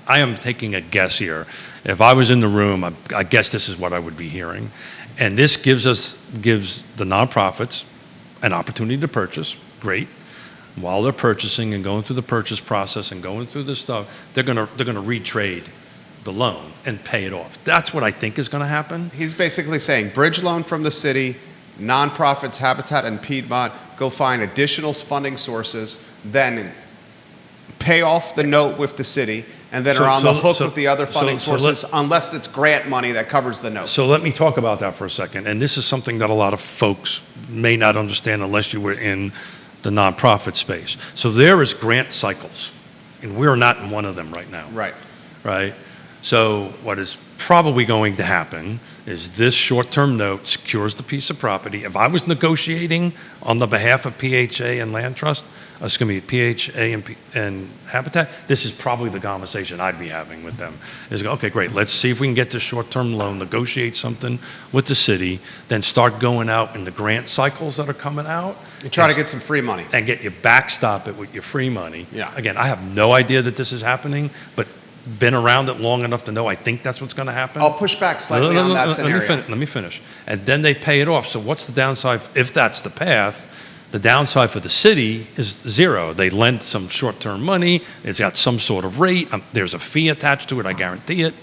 I am taking a guess here. If I was in the room, I guess this is what I would be hearing. And this gives the nonprofits an opportunity to purchase. Great. While they're purchasing and going through the purchase process and going through this stuff, they're gonna retrade the loan and pay it off. That's what I think is gonna happen. He's basically saying bridge loan from the city, nonprofits, Habitat and Piedmont, go find additional funding sources, then pay off the note with the city, and then So- are on the so- hook so- with the other funding so let- sources unless it's grant money that covers the note. So let me talk about that for a second. And this is something that a lot of folks may not understand unless you were in the nonprofit space. So there is grant cycles, and we're not in one of them right now. Right. Right? So what is probably going to happen is this short-term note secures the piece of property. If I was negotiating on the behalf of PHA and Land Trust, PHA and Habitat, this is probably the conversation I'd be having with them. Is go, okay, great, let's see if we can get this short-term loan, negotiate something with the city, then start going out in the grant cycles that are coming out. You try to get some free money. And get you backstop it with your free money. Yeah. Again, I have no idea that this is happening, but been around it long enough to know I think that's what's going to happen. I'll push back slightly on that scenario. Let me finish. And then they pay it off. So what's the downside if that's the path? The downside for the city is zero. They lend some short-term money. It's got some sort of rate. There's a fee attached to it. I guarantee it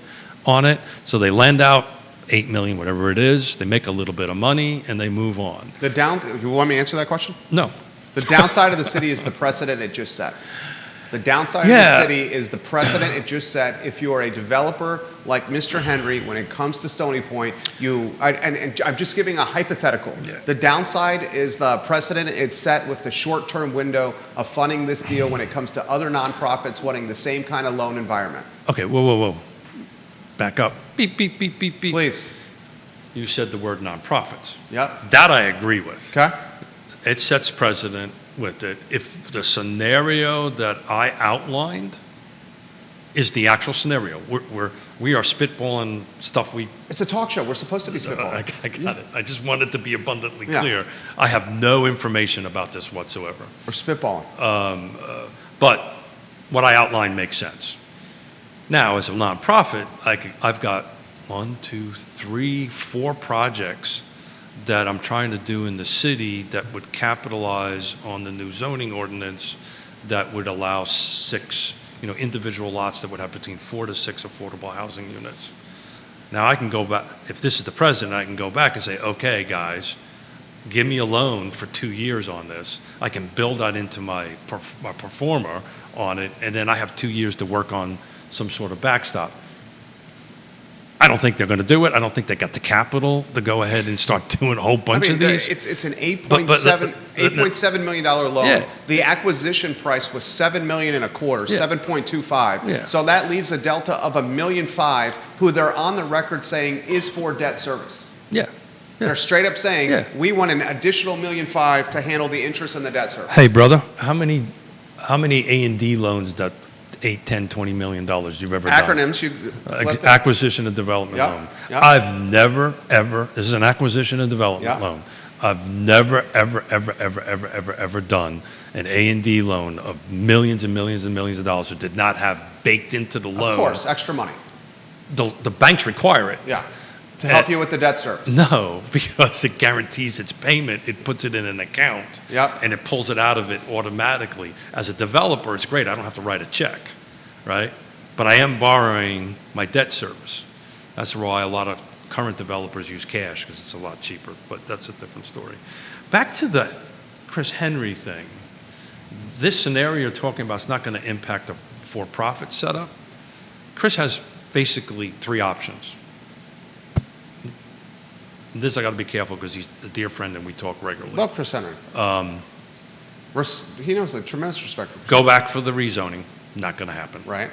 on it. So they lend out $8 million, whatever it is. They make a little bit of money and they move on. You want me to answer that question? No. The downside of the city is the precedent it just set. The downside Yeah. of the city is the precedent it just set. If you are a developer like Mr. Henry, when it comes to Stony Point, and I'm just giving a hypothetical. Yeah. The downside is the precedent it's set with the short-term window of funding this deal when it comes to other nonprofits wanting the same kind of loan environment. Okay, whoa. Back up. Beep, beep, beep, beep, beep. Please. You said the word nonprofits. Yep. That I agree with. Okay. It sets precedent with it. If the scenario that I outlined is the actual scenario, we are spitballing stuff we. It's a talk show. We're supposed to be spitballing. I got it. I just wanted to be abundantly Yeah. clear. I have no information about this whatsoever. We're spitballing. But what I outlined makes sense. Now, as a nonprofit, I've got 1, 2, 3, 4 projects that I'm trying to do in the city that would capitalize on the new zoning ordinance that would allow 6, individual lots that would have between 4 to 6 affordable housing units. Now I can go back, if this is the president, I can go back and say, okay, guys, give me a loan for 2 years on this. I can build that into my performer on it, and then I have 2 years to work on some sort of backstop. I don't think they're going to do it. I don't think they got the capital to go ahead and start doing a whole bunch of these. It's an $8.7 million loan. Yeah. The acquisition price was $7 million and a quarter, Yeah. 7.25. Yeah. So that leaves a delta of $1.5 million, who they're on the record saying is for debt service. Yeah. They're straight up saying, Yeah. we want an additional $1.5 million to handle the interest and the debt service. Hey, brother, how many A&D loans that $8, $10, $20 million you've ever done? Acronyms. Acquisition and development Yep, loan. yep. I've never, ever, this is an acquisition and development Yep. loan. I've never, ever done an A&D loan of millions and millions and millions of dollars that did not have baked into the loan. Of course, extra money. The banks require it. Yeah. To help you with the debt service. No, because it guarantees its payment. It puts it in an account. Yep. And it pulls it out of it automatically. As a developer, it's great. I don't have to write a check, right? But I am borrowing my debt service. That's why a lot of current developers use cash, because it's a lot cheaper. But that's a different story. Back to the Chris Henry thing. This scenario you're talking about is not going to impact a for-profit setup. Chris has basically 3 options. This I got to be careful because he's a dear friend and we talk regularly. Love Chris Henry. He knows a tremendous respect for Chris. Go back for the rezoning, not going to happen. Right.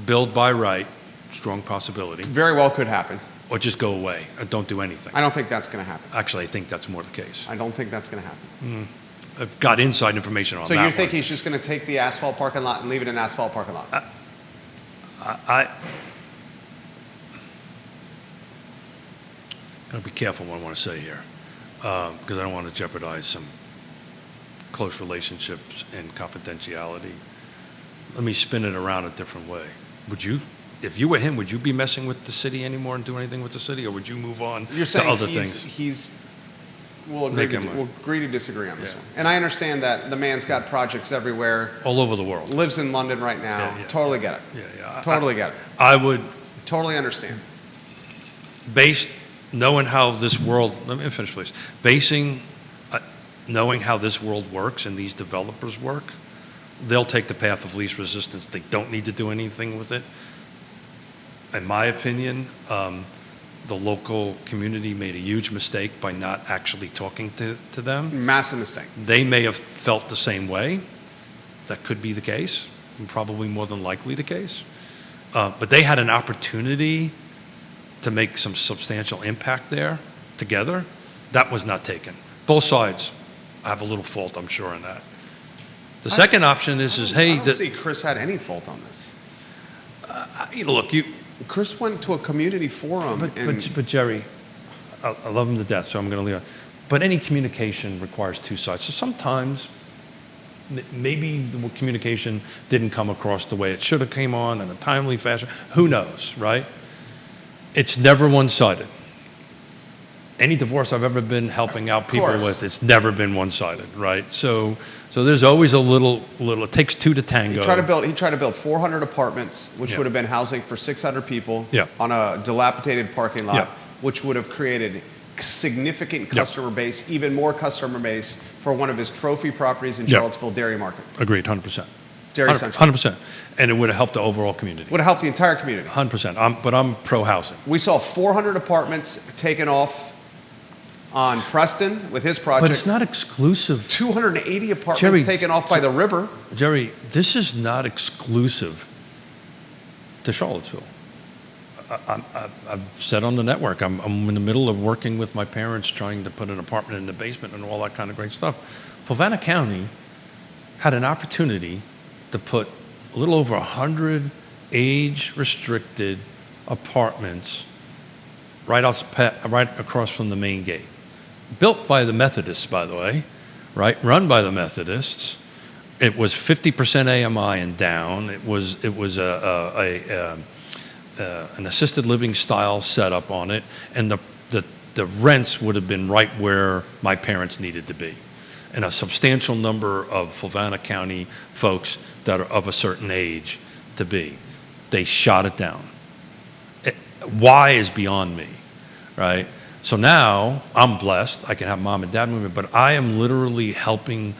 Build by right, strong possibility, Very well could happen. or just go away or don't do anything. I don't think that's going to happen. Actually, I think that's more the case. I don't think that's going to happen. I've got inside information on So that you think one. he's just going to take the asphalt parking lot and leave it an asphalt parking lot? I gotta be careful what I want to say here, because I don't want to jeopardize some close relationships and confidentiality. Let me spin it around a different way. Would you, if you were him, would you be messing with the city anymore and do anything with the city, or would you move on You're to saying other he's, things? we'll agree to disagree on this Yeah. one. And I understand that the man's got projects everywhere, All over the world. lives in London right now. Yeah, yeah. Totally get it. Yeah. Totally get it. I would, Totally understand. based, knowing how this world, let me finish please, knowing how this world works and these developers work, they'll take the path of least resistance. They don't need to do anything with it. In my opinion, the local community made a huge mistake by not actually talking to them. Massive mistake. They may have felt the same way. That could be the case, and probably more than likely the case. But they had an opportunity to make some substantial impact there together. That was not taken. Both sides have a little fault, I'm sure, in that. The second option is I don't see Chris had any fault on this. look, Chris went to a community forum. but Jerry, I love him to death, so I'm going to leave it. But any communication requires two sides. So sometimes maybe the communication didn't come across the way it should have came on in a timely fashion. Who knows, right? It's never one-sided. Any divorce I've ever been helping out people with, it's never been one-sided, right? So there's always a little. It takes two to tango. He tried to build 400 apartments, which would have been housing for 600 people on a dilapidated parking lot, which would have created significant customer base, even more customer base for one of his trophy properties in Charlottesville Dairy Market. Agreed, 100%. Dairy Central. 100%. And it would have helped the overall community. Would have helped the entire community. 100%. But I'm pro-housing. We saw 400 apartments taken off on Preston with his project. But it's not exclusive. 280 apartments taken off by the river. Jerry, this is not exclusive to Charlottesville. I've said on the network, I'm in the middle of working with my parents trying to put an apartment in the basement and all that kind of great stuff. Fluvanna County had an opportunity to put a little over 100 age-restricted apartments right across from the main gate. Built by the Methodists, by the way, right? Run by the Methodists. It was 50% AMI and down. It was an assisted living style setup on it, and the rents would have been right where my parents needed to be, and a substantial number of Fluvanna County folks that are of a certain age to be. They shot it down. Why is beyond me, right? So now I'm blessed. I can have mom and dad move in, but I am literally helping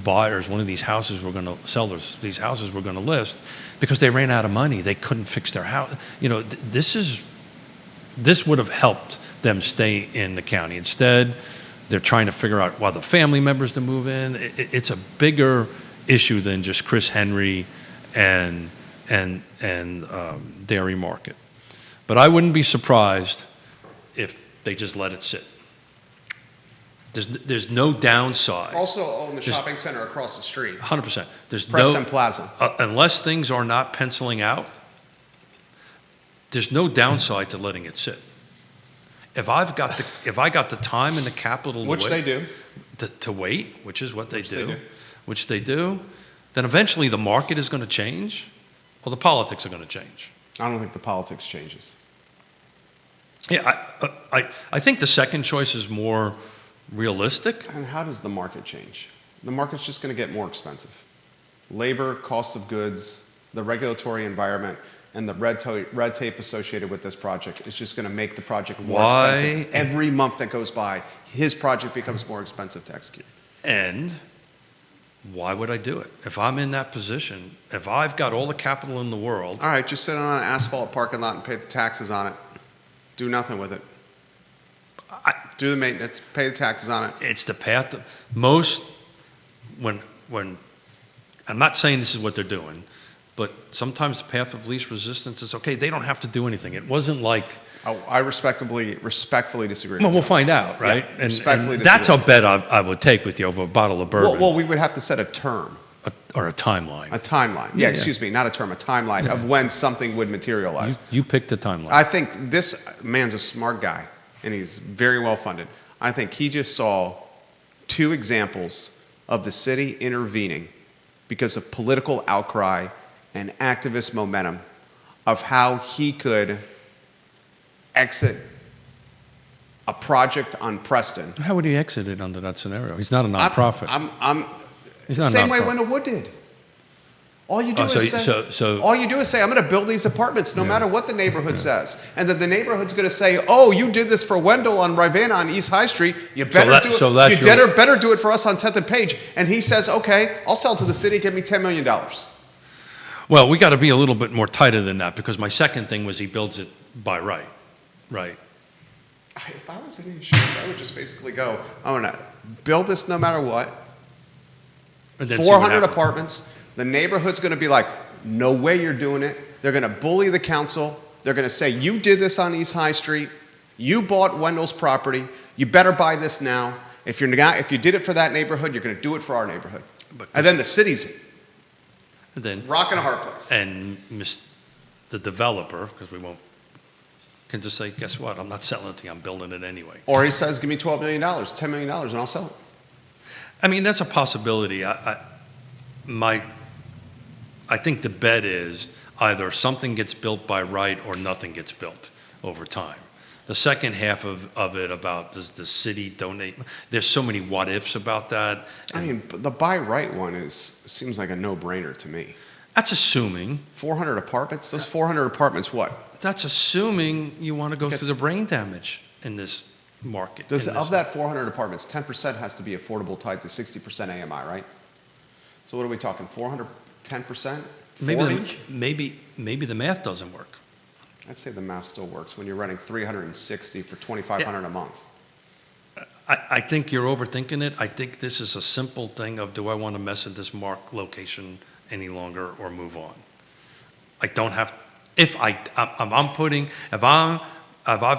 buyers. One of these houses we're going to sellers. These houses we're going to list because they ran out of money. They couldn't fix their house. This would have helped them stay in the county. Instead, they're trying to figure out the family members to move in. It's a bigger issue than just Chris Henry and Dairy Market. But I wouldn't be surprised if they just let it sit. There's no downside. Also own the shopping center across the street. 100%. There's Preston Plaza. Unless things are not penciling out, there's no downside to letting it sit. If I got the time and the capital to Which wait, they do. To wait, which is what they do, then eventually the market is going to change, or the politics are going to change. I don't think the politics changes. Yeah, I think the second choice is more realistic. And how does the market change? The market's just going to get more expensive. Labor, cost of goods, the regulatory environment, and the red tape associated with this project is just going to make the project more expensive. Every month that goes by, his project becomes more expensive to execute. And why would I do it? If I'm in that position, if I've got all the capital in the world. All right, just sit on an asphalt parking lot and pay the taxes on it. Do nothing with it. Do the maintenance, pay the taxes on it. It's the path that most, when I'm not saying this is what they're doing, but sometimes the path of least resistance is okay. They don't have to do anything. It wasn't like. Oh, I respectfully disagree. Well, we'll find out, right? Yeah, respectfully and that's a bet I would take with you over a bottle of bourbon. Well, we would have to set a term. Or a timeline. A timeline. Yeah, excuse me, not a term, a timeline of when something would materialize. You picked a timeline. I think this man's a smart guy, and he's very well funded. I think he just saw two examples of the city intervening because of political outcry and activist momentum of how he could exit a project on Preston. How would he exit it under that scenario? He's not a nonprofit. Same way Wendell Wood did. All you do Oh, is say, all you do is say, I'm going to build these apartments no matter what the neighborhood says. And then the neighborhood's going to say, oh, you did this for Wendell on Rivanna on East High Street. You better better do it for us on 10th and Page. And he says, okay, I'll sell to the city. Give me $10 million. Well, we got to be a little bit more tighter than that, because my second thing was he builds it by right. Right. If I was in his shoes, I would just basically go, I'm going to build this no matter what. And then see what 400 happens. apartments. The neighborhood's going to be like, no way you're doing it. They're going to bully the council. They're going to say, you did this on East High Street. You bought Wendell's property. You better buy this now. If you did it for that neighborhood, you're going to do it for our neighborhood. And then the city's rock and a hard place. And the developer, because we won't, can just say, guess what? I'm not selling it to you. I'm building it anyway. Or he says, give me $12 million, $10 million, and I'll sell it. I mean, that's a possibility. I think the bet is either something gets built by right or nothing gets built over time. The second half of it about does the city donate, there's so many what ifs about that. I mean, the by right one seems like a no-brainer to me. That's assuming. 400 apartments? Those 400 apartments, what? That's assuming you want to go through the brain damage in this market. Of that 400 apartments, 10% has to be affordable, tied to 60% AMI, right? So what are we talking, 400, 10%? 40? Maybe the math doesn't work. I'd say the math still works when you're renting 360 for $2,500 a month. I think you're overthinking it. I think this is a simple thing of, do I want to mess with this location any longer or move on? I don't have, if I've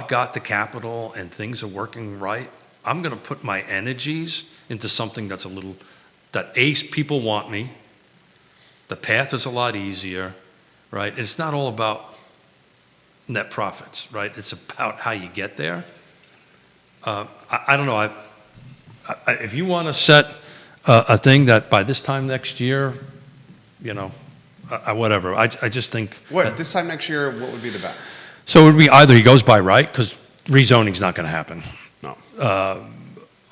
got the capital and things are working right, I'm going to put my energies into something that's people want me. The path is a lot easier, right? And it's not all about net profits, right? It's about how you get there. I don't know. If you want to set a thing that by this time next year, whatever. I just think. This time next year, what would be the bet? So it would be either he goes by right, because rezoning's not going to happen. No.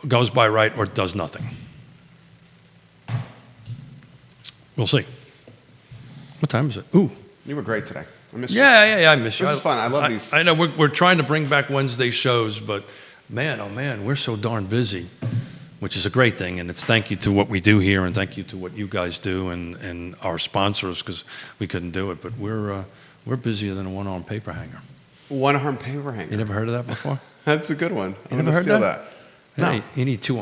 Goes by right or does nothing. We'll see. What time is it? Ooh. You were great today. I missed you. Yeah, I miss you. This is fun. I love these. I know we're trying to bring back Wednesday shows, but man, oh man, we're so darn busy, which is a great thing. And it's thank you to what we do here, and thank you to what you guys do, and our sponsors, because we couldn't do it. But we're busier than a one-armed paper hanger. One-armed paper hanger. You never heard of that before? That's a good one. You I'm going to steal that. No. Hey, you need two.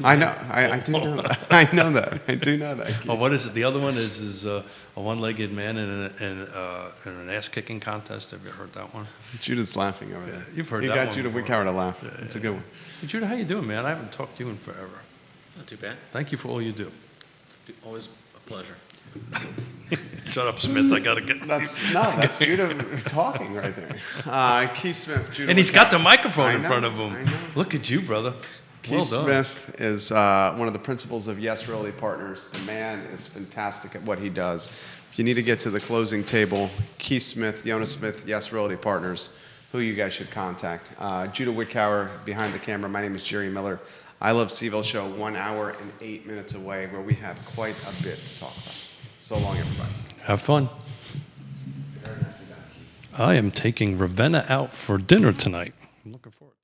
I know. I do know that. I know that. I do know that. Oh, what is it? The other one is a one-legged man in an ass-kicking contest. Have you heard that one? Judah's laughing over there. You've heard that one. You got Judah before. Wickhauer to laugh. It's a good one. Hey, Judah, how you doing, man? I haven't talked to you in forever. Not too bad. Thank you for all you do. Always a pleasure. Shut up, Smith. I gotta get. That's Judah talking right there. Keith Smith, Judah. And he's got the microphone in know, front of him. I know. Look at you, brother. Keith Well done. Smith is one of the principals of Yes Realty Partners. The man is fantastic at what he does. If you need to get to the closing table, Keith Smith, Yonna Smith, Yes Realty Partners, who you guys should contact. Judah Wickhauer behind the camera. My name is Jerry Miller. I Love CVille show 1 hour and 8 minutes away, where we have quite a bit to talk about. So long, everybody. Have fun. Very nicely done, Keith. I am taking Ravenna out for dinner tonight. I'm looking forward.